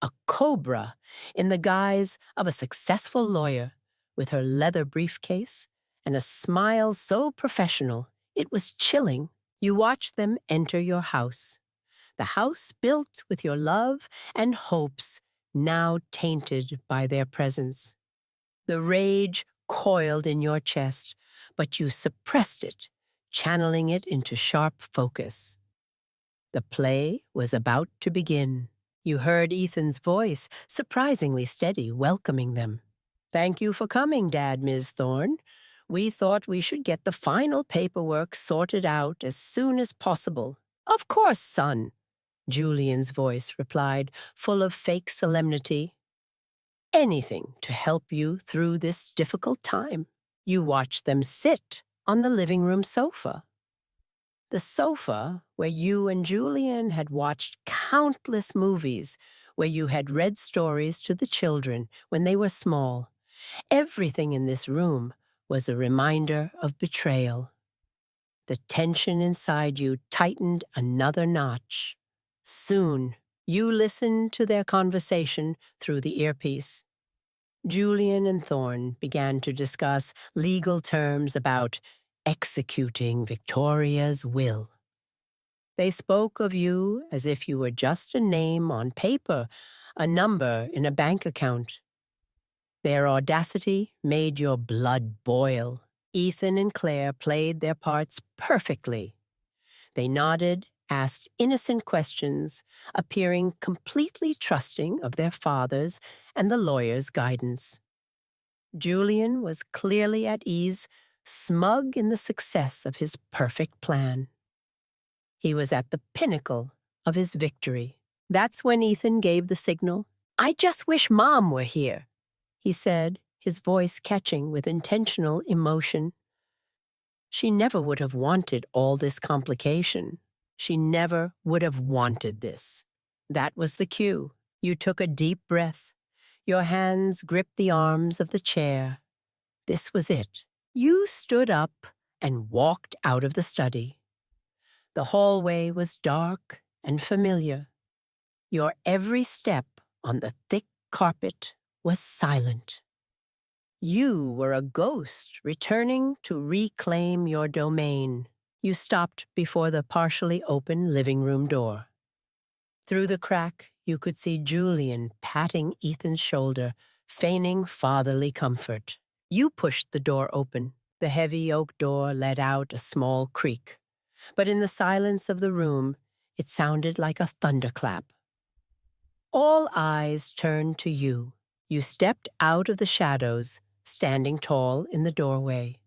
a cobra in the guise of a successful lawyer, with her leather briefcase and a smile so professional it was chilling. You watched them enter your house, the house built with your love and hopes now tainted by their presence. The rage coiled in your chest, but you suppressed it, channeling it into sharp focus. The play was about to begin. You heard Ethan's voice, surprisingly steady, welcoming them. "Thank you for coming, Dad, Ms. Thorne. We thought we should get the final paperwork sorted out as soon as possible." "Of course, son," Julian's voice replied, full of fake solemnity. "Anything to help you through this difficult time." You watched them sit on the living room sofa. The sofa where you and Julian had watched countless movies, where you had read stories to the children when they were small. Everything in this room was a reminder of betrayal. The tension inside you tightened another notch. Soon, you listened to their conversation through the earpiece. Julian and Thorne began to discuss legal terms about executing Victoria's will. They spoke of you as if you were just a name on paper, a number in a bank account. Their audacity made your blood boil. Ethan and Claire played their parts perfectly. They nodded, asked innocent questions, appearing completely trusting of their father's and the lawyer's guidance. Julian was clearly at ease, smug in the success of his perfect plan. He was at the pinnacle of his victory. That's when Ethan gave the signal. "I just wish Mom were here," he said, his voice catching with intentional emotion. She never would have wanted all this complication. She never would have wanted this. That was the cue. You took a deep breath. Your hands gripped the arms of the chair. This was it. You stood up and walked out of the study. The hallway was dark and familiar. Your every step on the thick carpet was silent. You were a ghost returning to reclaim your domain. You stopped before the partially open living room door. Through the crack, you could see Julian patting Ethan's shoulder, feigning fatherly comfort. You pushed the door open. The heavy oak door let out a small creak. But in the silence of the room, it sounded like a thunderclap. All eyes turned to you. You stepped out of the shadows, standing tall in the doorway.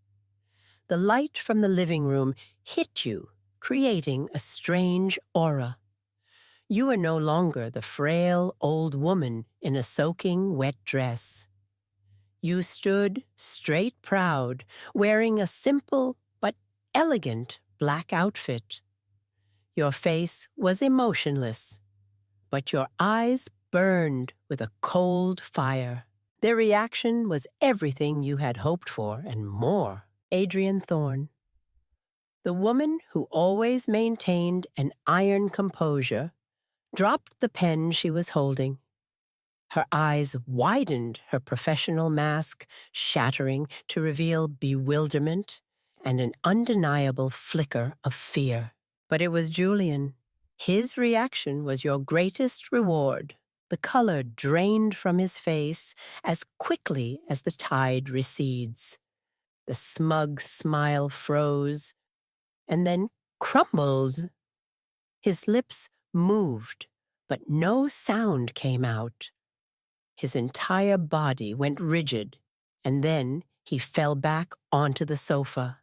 The light from the living room hit you, creating a strange aura. You were no longer the frail old woman in a soaking wet dress. You stood straight proud, wearing a simple but elegant black outfit. Your face was emotionless, but your eyes burned with a cold fire. Their reaction was everything you had hoped for and more. Adrienne Thorne, the woman who always maintained an iron composure, dropped the pen she was holding. Her eyes widened, her professional mask shattering to reveal bewilderment and an undeniable flicker of fear. But it was Julian. His reaction was your greatest reward. The color drained from his face as quickly as the tide recedes. The smug smile froze and then crumbled. His lips moved, but no sound came out. His entire body went rigid, and then he fell back onto the sofa,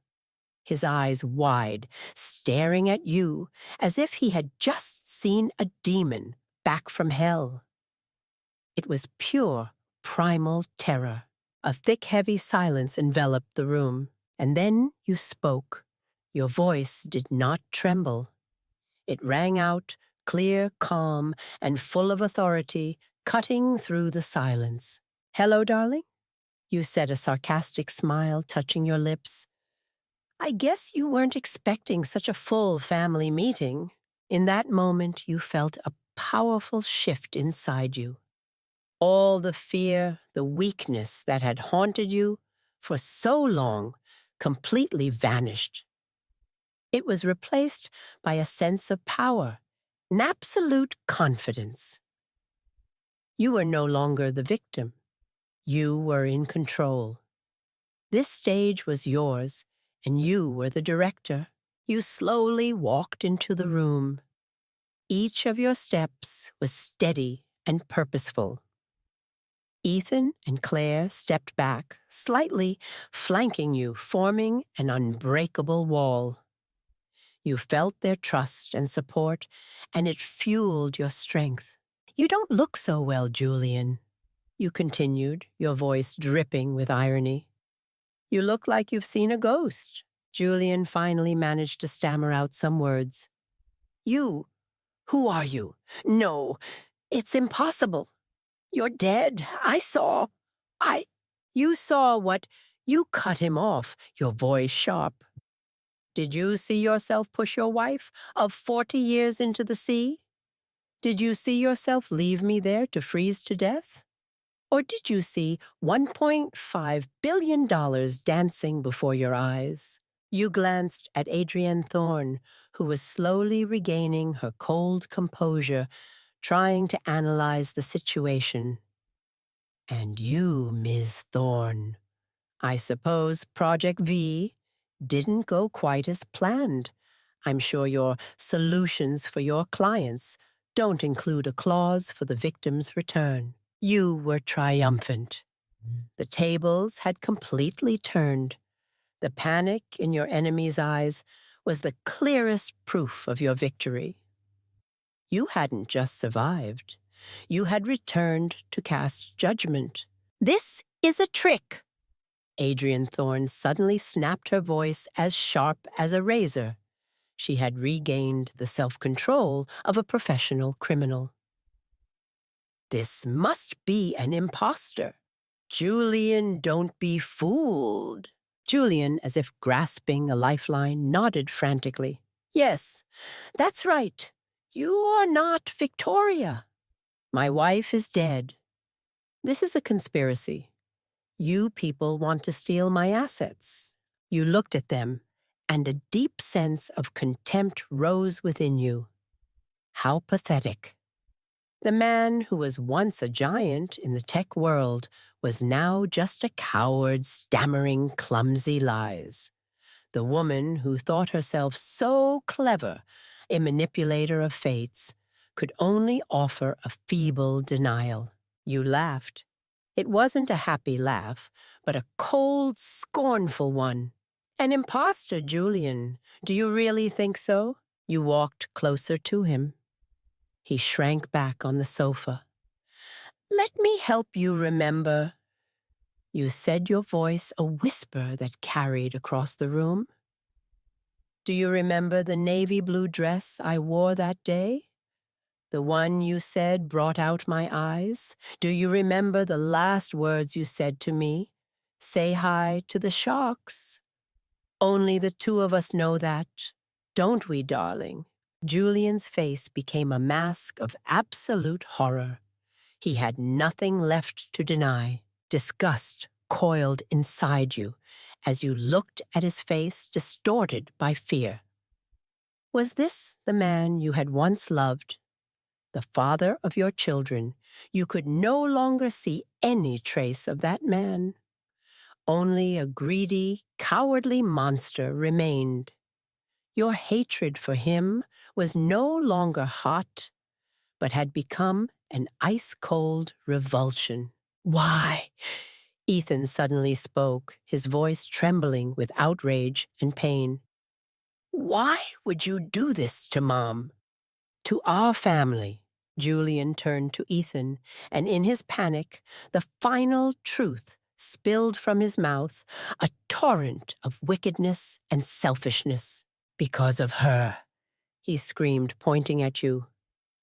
his eyes wide, staring at you as if he had just seen a demon back from hell. It was pure, primal terror. A thick, heavy silence enveloped the room, and then you spoke. Your voice did not tremble. It rang out, clear, calm, and full of authority, cutting through the silence. "Hello, darling?" You said, a sarcastic smile touching your lips. "I guess you weren't expecting such a full family meeting." In that moment, you felt a powerful shift inside you. All the fear, the weakness that had haunted you for so long completely vanished. It was replaced by a sense of power, an absolute confidence. You were no longer the victim. You were in control. This stage was yours, and you were the director. You slowly walked into the room. Each of your steps was steady and purposeful. Ethan and Claire stepped back, slightly flanking you, forming an unbreakable wall. You felt their trust and support, and it fueled your strength. "You don't look so well, Julian," you continued, your voice dripping with irony. "You look like you've seen a ghost." Julian finally managed to stammer out some words. "You? Who are you? No, it's impossible. You're dead. I saw. You saw what? You cut him off, your voice sharp. "Did you see yourself push your wife of 40 years into the sea? Did you see yourself leave me there to freeze to death? Or did you see $1.5 billion dancing before your eyes?" You glanced at Adrienne Thorne, who was slowly regaining her cold composure, trying to analyze the situation. "And you, Ms. Thorne, I suppose Project V didn't go quite as planned. I'm sure your solutions for your clients don't include a clause for the victim's return." You were triumphant. The tables had completely turned. The panic in your enemy's eyes was the clearest proof of your victory. You hadn't just survived. You had returned to cast judgment. This is a trick." Adrienne Thorne suddenly snapped her voice as sharp as a razor. She had regained the self-control of a professional criminal. "This must be an impostor. Julian, don't be fooled." Julian, as if grasping a lifeline, nodded frantically. "Yes, that's right. You are not Victoria. My wife is dead. This is a conspiracy. You people want to steal my assets." You looked at them, and a deep sense of contempt rose within you. How pathetic. The man who was once a giant in the tech world was now just a coward stammering clumsy lies. The woman who thought herself so clever, a manipulator of fates, could only offer a feeble denial. You laughed. It wasn't a happy laugh, but a cold, scornful one. "An impostor, Julian. Do you really think so?" You walked closer to him. He shrank back on the sofa. "Let me help you remember." You said, your voice a whisper that carried across the room. "Do you remember the navy blue dress I wore that day? The one you said brought out my eyes? Do you remember the last words you said to me? 'Say hi to the sharks'? Only the two of us know that, don't we, darling?" Julian's face became a mask of absolute horror. He had nothing left to deny. Disgust coiled inside you as you looked at his face distorted by fear. Was this the man you had once loved? The father of your children? You could no longer see any trace of that man. Only a greedy, cowardly monster remained. Your hatred for him was no longer hot, but had become an ice-cold revulsion. "Why?" Ethan suddenly spoke, his voice trembling with outrage and pain. "Why would you do this to Mom? To our family?" Julian turned to Ethan, and in his panic, the final truth spilled from his mouth, a torrent of wickedness and selfishness. "Because of her," he screamed, pointing at you.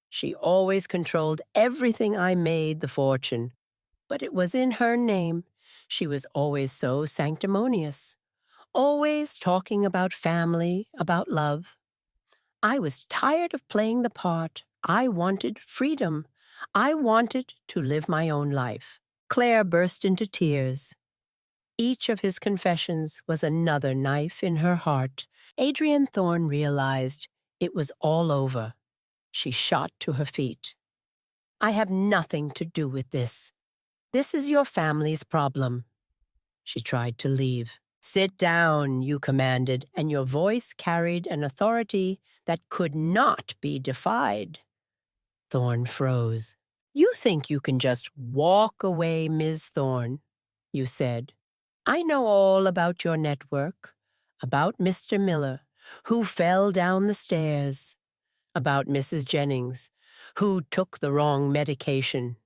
"She always controlled everything I made the fortune, but it was in her name. She was always so sanctimonious, always talking about family, about love. I was tired of playing the part. I wanted freedom. I wanted to live my own life." Claire burst into tears. Each of his confessions was another knife in her heart. Adrienne Thorne realized it was all over. She shot to her feet. "I have nothing to do with this. This is your family's problem." She tried to leave. "Sit down," you commanded, and your voice carried an authority that could not be defied. Thorne froze. "You think you can just walk away, Ms. Thorne," you said. "I know all about your network, about Mr. Miller, who fell down the stairs, about Mrs. Jennings, who took the wrong medication.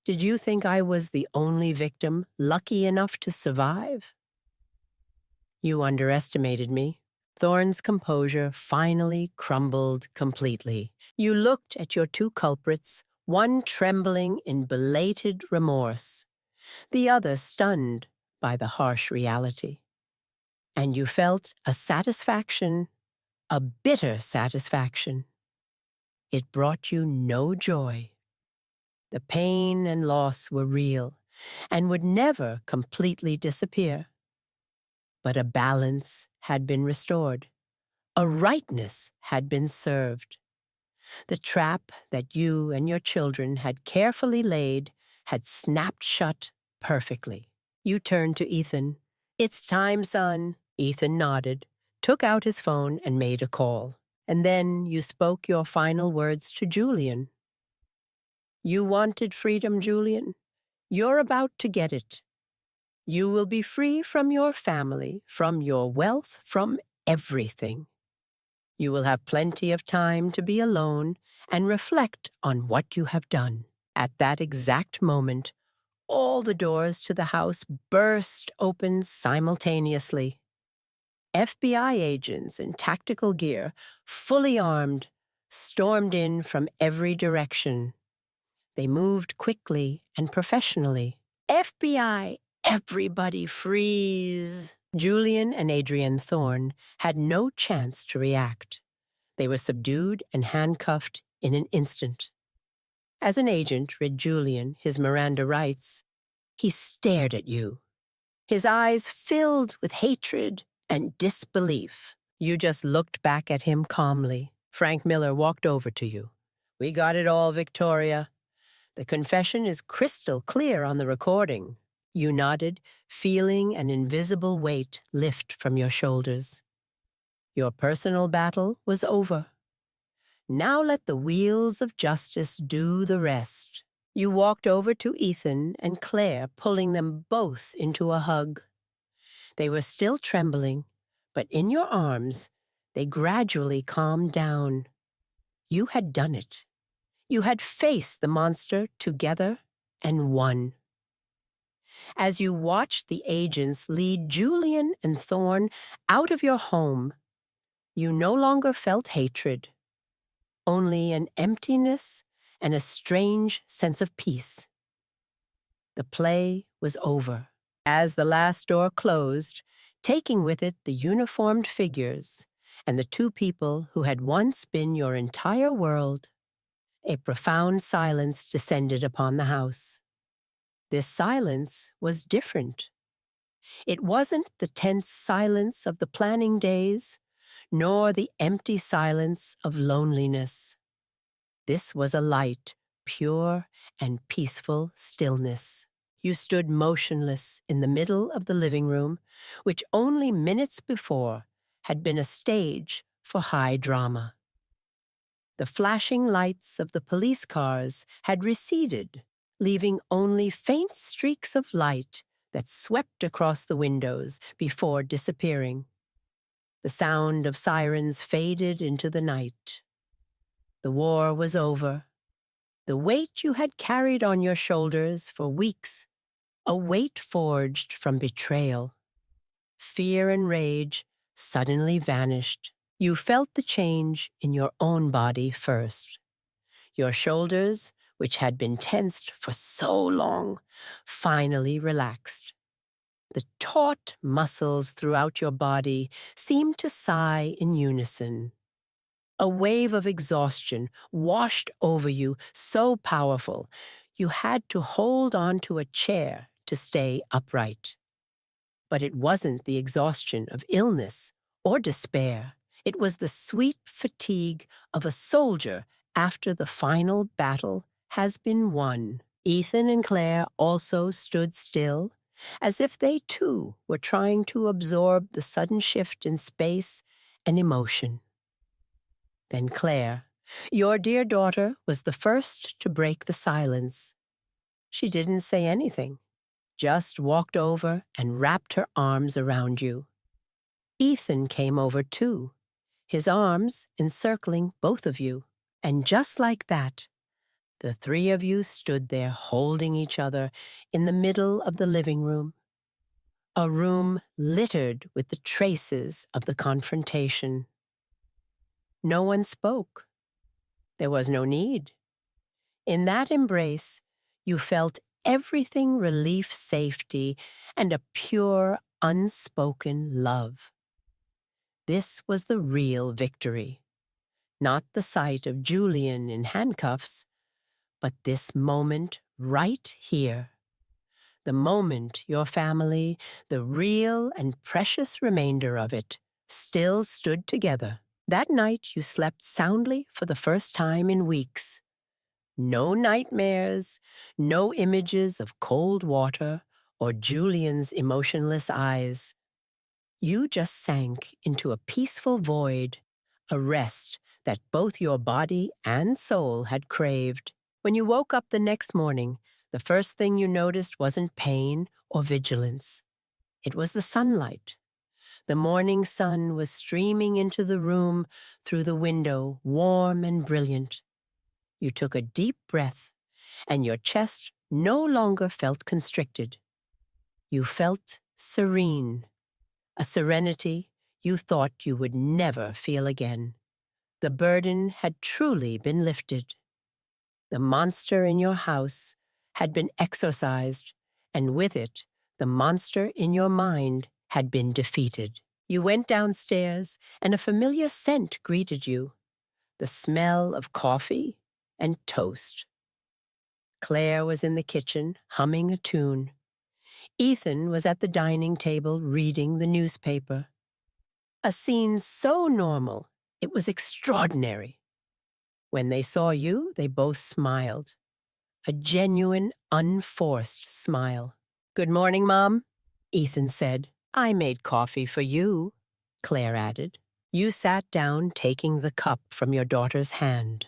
Did you think I was the only victim lucky enough to survive?" You underestimated me. Thorne's composure finally crumbled completely. You looked at your two culprits, one trembling in belated remorse, the other stunned by the harsh reality. And you felt a satisfaction, a bitter satisfaction. It brought you no joy. The pain and loss were real and would never completely disappear. But a balance had been restored. A rightness had been served. The trap that you and your children had carefully laid had snapped shut perfectly. You turned to Ethan. "It's time, son." Ethan nodded, took out his phone, and made a call. And then you spoke your final words to Julian. "You wanted freedom, Julian. You're about to get it. You will be free from your family, from your wealth, from everything. You will have plenty of time to be alone and reflect on what you have done." At that exact moment, All the doors to the house burst open simultaneously. FBI agents in tactical gear, fully armed, stormed in from every direction. They moved quickly and professionally. FBI, everybody freeze! Julian and Adrienne Thorne had no chance to react. They were subdued and handcuffed in an instant. As an agent read Julian his Miranda rights, he stared at you. His eyes filled with hatred and disbelief. You just looked back at him calmly. Frank Miller walked over to you. "We got it all, Victoria. The confession is crystal clear on the recording." You nodded, feeling an invisible weight lift from your shoulders. Your personal battle was over. Now let the wheels of justice do the rest. You walked over to Ethan and Claire, pulling them both into a hug. They were still trembling, but in your arms, they gradually calmed down. You had done it. You had faced the monster together and won. As you watched the agents lead Julian and Thorne out of your home, you no longer felt hatred, only an emptiness and a strange sense of peace. The play was over. As the last door closed, taking with it the uniformed figures and the two people who had once been your entire world, a profound silence descended upon the house. This silence was different. It wasn't the tense silence of the planning days, nor the empty silence of loneliness. This was a light, pure, and peaceful stillness. You stood motionless in the middle of the living room, which only minutes before had been a stage for high drama. The flashing lights of the police cars had receded, leaving only faint streaks of light that swept across the windows before disappearing. The sound of sirens faded into the night. The war was over. The weight you had carried on your shoulders for weeks, a weight forged from betrayal. Fear and rage suddenly vanished. You felt the change in your own body first. Your shoulders, which had been tensed for so long, finally relaxed. The taut muscles throughout your body seemed to sigh in unison. A wave of exhaustion washed over you, so powerful, you had to hold on to a chair to stay upright. But it wasn't the exhaustion of illness or despair. It was the sweet fatigue of a soldier after the final battle has been won. Ethan and Claire also stood still, as if they too were trying to absorb the sudden shift in space and emotion. Then Claire, your dear daughter, was the first to break the silence. She didn't say anything, just walked over and wrapped her arms around you. Ethan came over too, his arms encircling both of you. And just like that, the three of you stood there holding each other in the middle of the living room. A room littered with the traces of the confrontation. No one spoke. There was no need. In that embrace, you felt everything relief, safety, and a pure, unspoken love. This was the real victory. Not the sight of Julian in handcuffs, but this moment right here. The moment your family, the real and precious remainder of it, still stood together. That night you slept soundly for the first time in weeks. No nightmares, no images of cold water or Julian's emotionless eyes. You just sank into a peaceful void, a rest that both your body and soul had craved. When you woke up the next morning, the first thing you noticed wasn't pain or vigilance. It was the sunlight. The morning sun was streaming into the room through the window, warm and brilliant. You took a deep breath, and your chest no longer felt constricted. You felt serene, a serenity you thought you would never feel again. The burden had truly been lifted. The monster in your house had been exorcised, and with it, the monster in your mind had been defeated. You went downstairs, and a familiar scent greeted you, the smell of coffee and toast. Claire was in the kitchen, humming a tune. Ethan was at the dining table reading the newspaper. A scene so normal, it was extraordinary. When they saw you, they both smiled. A genuine, unforced smile. "Good morning, Mom," Ethan said. "I made coffee for you," Claire added. You sat down, taking the cup from your daughter's hand.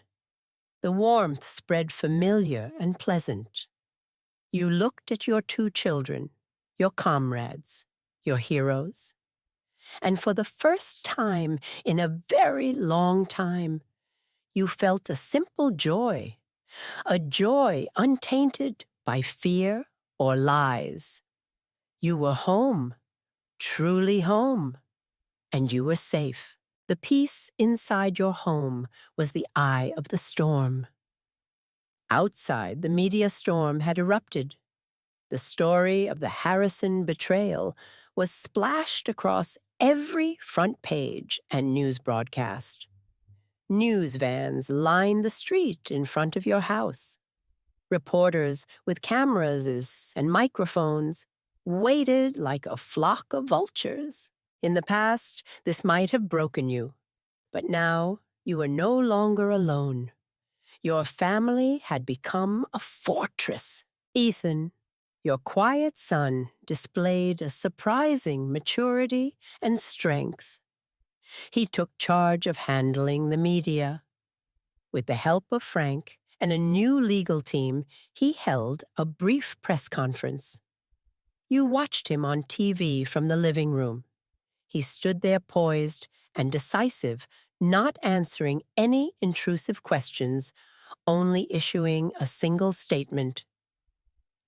The warmth spread familiar and pleasant. You looked at your two children, your comrades, your heroes. And for the first time in a very long time, you felt a simple joy, a joy untainted by fear or lies. You were home, truly home, and you were safe. The peace inside your home was the eye of the storm. Outside, the media storm had erupted. The story of the Harrison betrayal was splashed across every front page and news broadcast. News vans lined the street in front of your house. Reporters with cameras and microphones waited like a flock of vultures. In the past, this might have broken you, but now you were no longer alone. Your family had become a fortress. Ethan, your quiet son, displayed a surprising maturity and strength. He took charge of handling the media. With the help of Frank and a new legal team, he held a brief press conference. You watched him on TV from the living room. He stood there poised and decisive, not answering any intrusive questions, only issuing a single statement.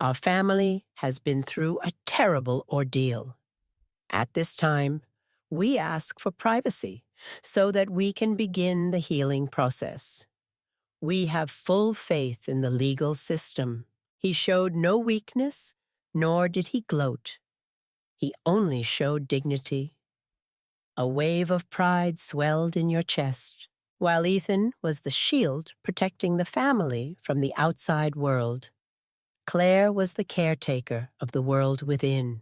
Our family has been through a terrible ordeal. At this time, we ask for privacy so that we can begin the healing process. We have full faith in the legal system. He showed no weakness, nor did he gloat. He only showed dignity. A wave of pride swelled in your chest, while Ethan was the shield protecting the family from the outside world. Claire was the caretaker of the world within.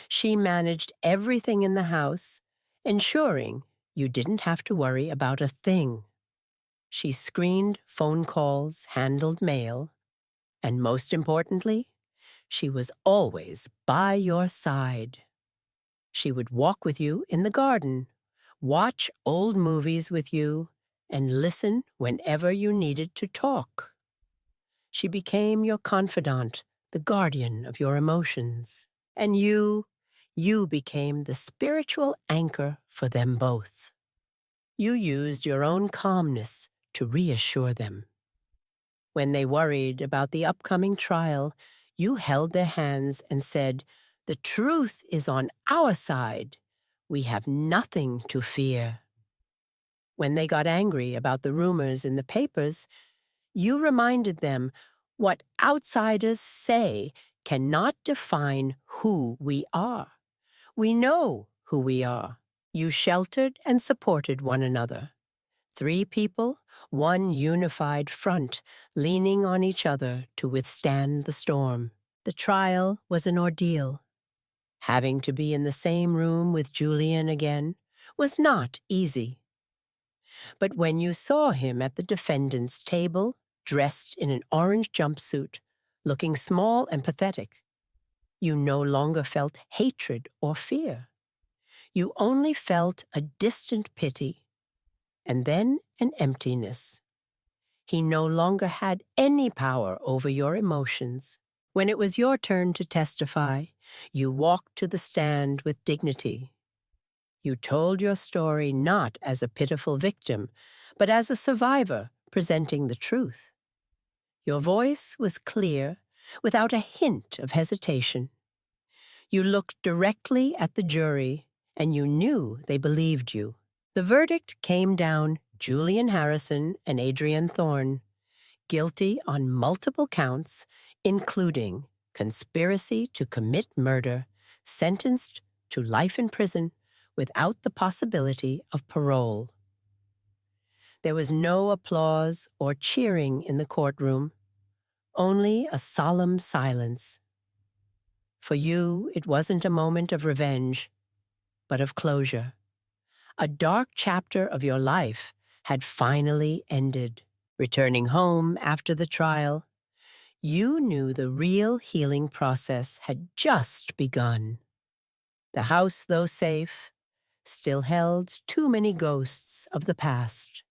She managed everything in the house, ensuring you didn't have to worry about a thing. She screened phone calls, handled mail, and most importantly, she was always by your side. She would walk with you in the garden, watch old movies with you, and listen whenever you needed to talk. She became your confidant, the guardian of your emotions. And you became the spiritual anchor for them both. You used your own calmness to reassure them. When they worried about the upcoming trial, you held their hands and said, "The truth is on our side. We have nothing to fear." When they got angry about the rumors in the papers, you reminded them what outsiders say cannot define who we are. We know who we are. You sheltered and supported one another. 3 people, one unified front, leaning on each other to withstand the storm. The trial was an ordeal. Having to be in the same room with Julian again was not easy. But when you saw him at the defendant's table, dressed in an orange jumpsuit, looking small and pathetic, you no longer felt hatred or fear. You only felt a distant pity, and then an emptiness. He no longer had any power over your emotions. When it was your turn to testify, you walked to the stand with dignity. You told your story not as a pitiful victim, but as a survivor presenting the truth. Your voice was clear, without a hint of hesitation. You looked directly at the jury, and you knew they believed you. The verdict came down Julian Harrison and Adrienne Thorne, guilty on multiple counts, including conspiracy to commit murder, sentenced to life in prison without the possibility of parole. There was no applause or cheering in the courtroom, only a solemn silence. For you, it wasn't a moment of revenge, but of closure. A dark chapter of your life had finally ended. Returning home after the trial, you knew the real healing process had just begun. The house, though safe, still held too many ghosts of the past.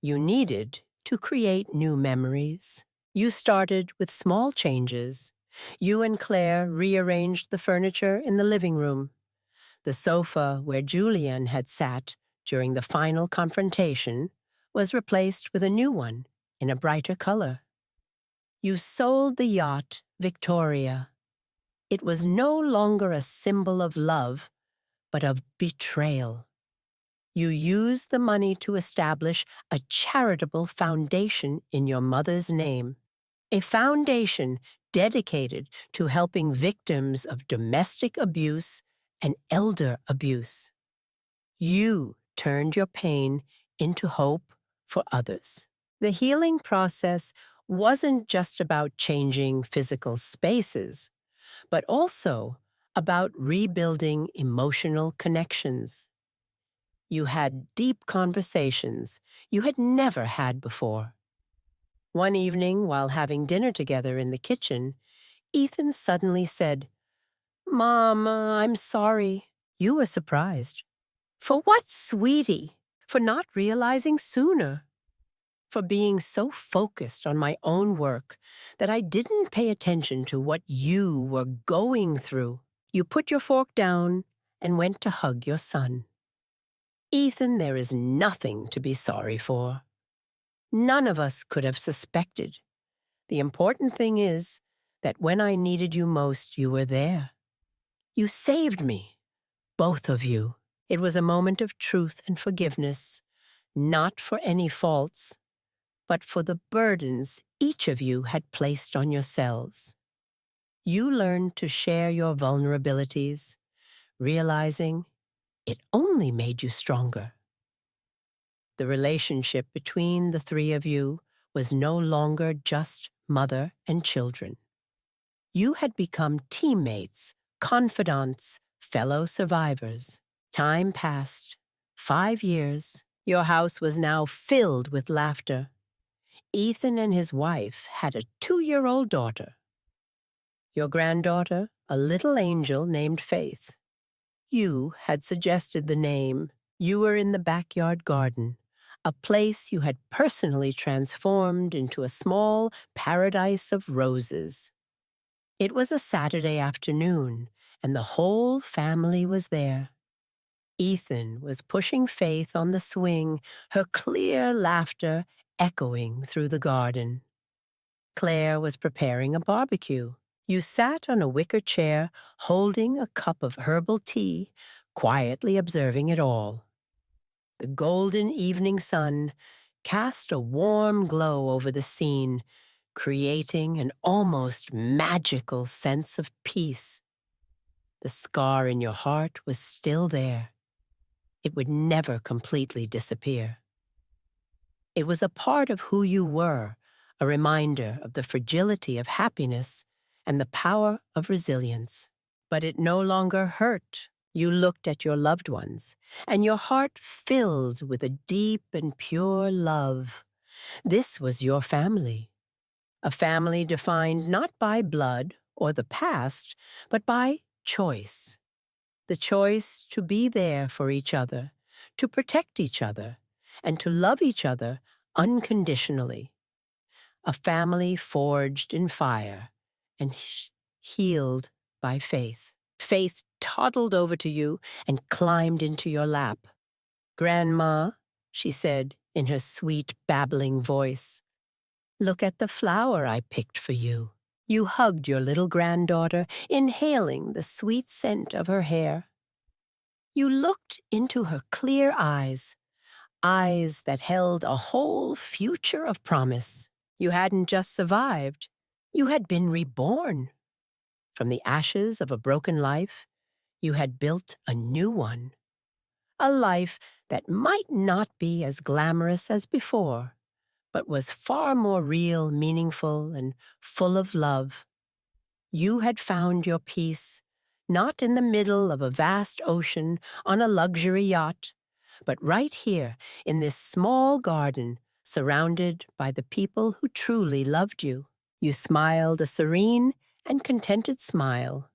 You needed to create new memories. You started with small changes. You and Claire rearranged the furniture in the living room. The sofa where Julian had sat during the final confrontation was replaced with a new one in a brighter color. You sold the yacht, Victoria. It was no longer a symbol of love, but of betrayal. You used the money to establish a charitable foundation in your mother's name, a foundation dedicated to helping victims of domestic abuse and elder abuse. You turned your pain into hope for others. The healing process wasn't just about changing physical spaces, but also about rebuilding emotional connections. You had deep conversations you had never had before. One evening, while having dinner together in the kitchen, Ethan suddenly said, "Mom, I'm sorry." You were surprised. "For what, sweetie? For not realizing sooner. For being so focused on my own work that I didn't pay attention to what you were going through." You put your fork down and went to hug your son. "Ethan, there is nothing to be sorry for. None of us could have suspected. The important thing is that when I needed you most, you were there. You saved me, both of you." It was a moment of truth and forgiveness, not for any faults, but for the burdens each of you had placed on yourselves. You learned to share your vulnerabilities, realizing it only made you stronger. The relationship between the three of you was no longer just mother and children. You had become teammates, confidants, fellow survivors. Time passed. 5 years. Your house was now filled with laughter. Ethan and his wife had a 2-year-old daughter. Your granddaughter, a little angel named Faith. You had suggested the name. You were in the backyard garden, a place you had personally transformed into a small paradise of roses. It was a Saturday afternoon, and the whole family was there. Ethan was pushing Faith on the swing, her clear laughter echoing through the garden. Claire was preparing a barbecue. You sat on a wicker chair, holding a cup of herbal tea, quietly observing it all. The golden evening sun cast a warm glow over the scene, creating an almost magical sense of peace. The scar in your heart was still there. It would never completely disappear. It was a part of who you were, a reminder of the fragility of happiness and the power of resilience. But it no longer hurt. You looked at your loved ones, and your heart filled with a deep and pure love. This was your family, a family defined not by blood or the past, but by choice. The choice to be there for each other, to protect each other, and to love each other unconditionally. A family forged in fire and healed by faith. Faith toddled over to you and climbed into your lap. "Grandma," she said in her sweet, babbling voice, "look at the flower I picked for you." You hugged your little granddaughter, inhaling the sweet scent of her hair. You looked into her clear eyes, eyes that held a whole future of promise. You hadn't just survived, you had been reborn. From the ashes of a broken life, you had built a new one. A life that might not be as glamorous as before, but was far more real, meaningful, and full of love. You had found your peace, not in the middle of a vast ocean on a luxury yacht, but right here in this small garden, surrounded by the people who truly loved you. You smiled a serene and contented smile.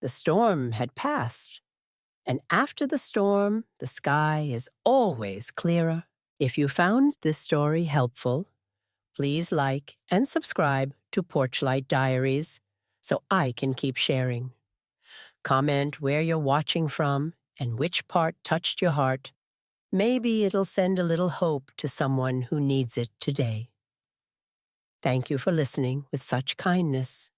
The storm had passed, and after the storm, the sky is always clearer. If you found this story helpful, please like and subscribe to Porchlight Diaries so I can keep sharing. Comment where you're watching from and which part touched your heart. Maybe it'll send a little hope to someone who needs it today. Thank you for listening with such kindness.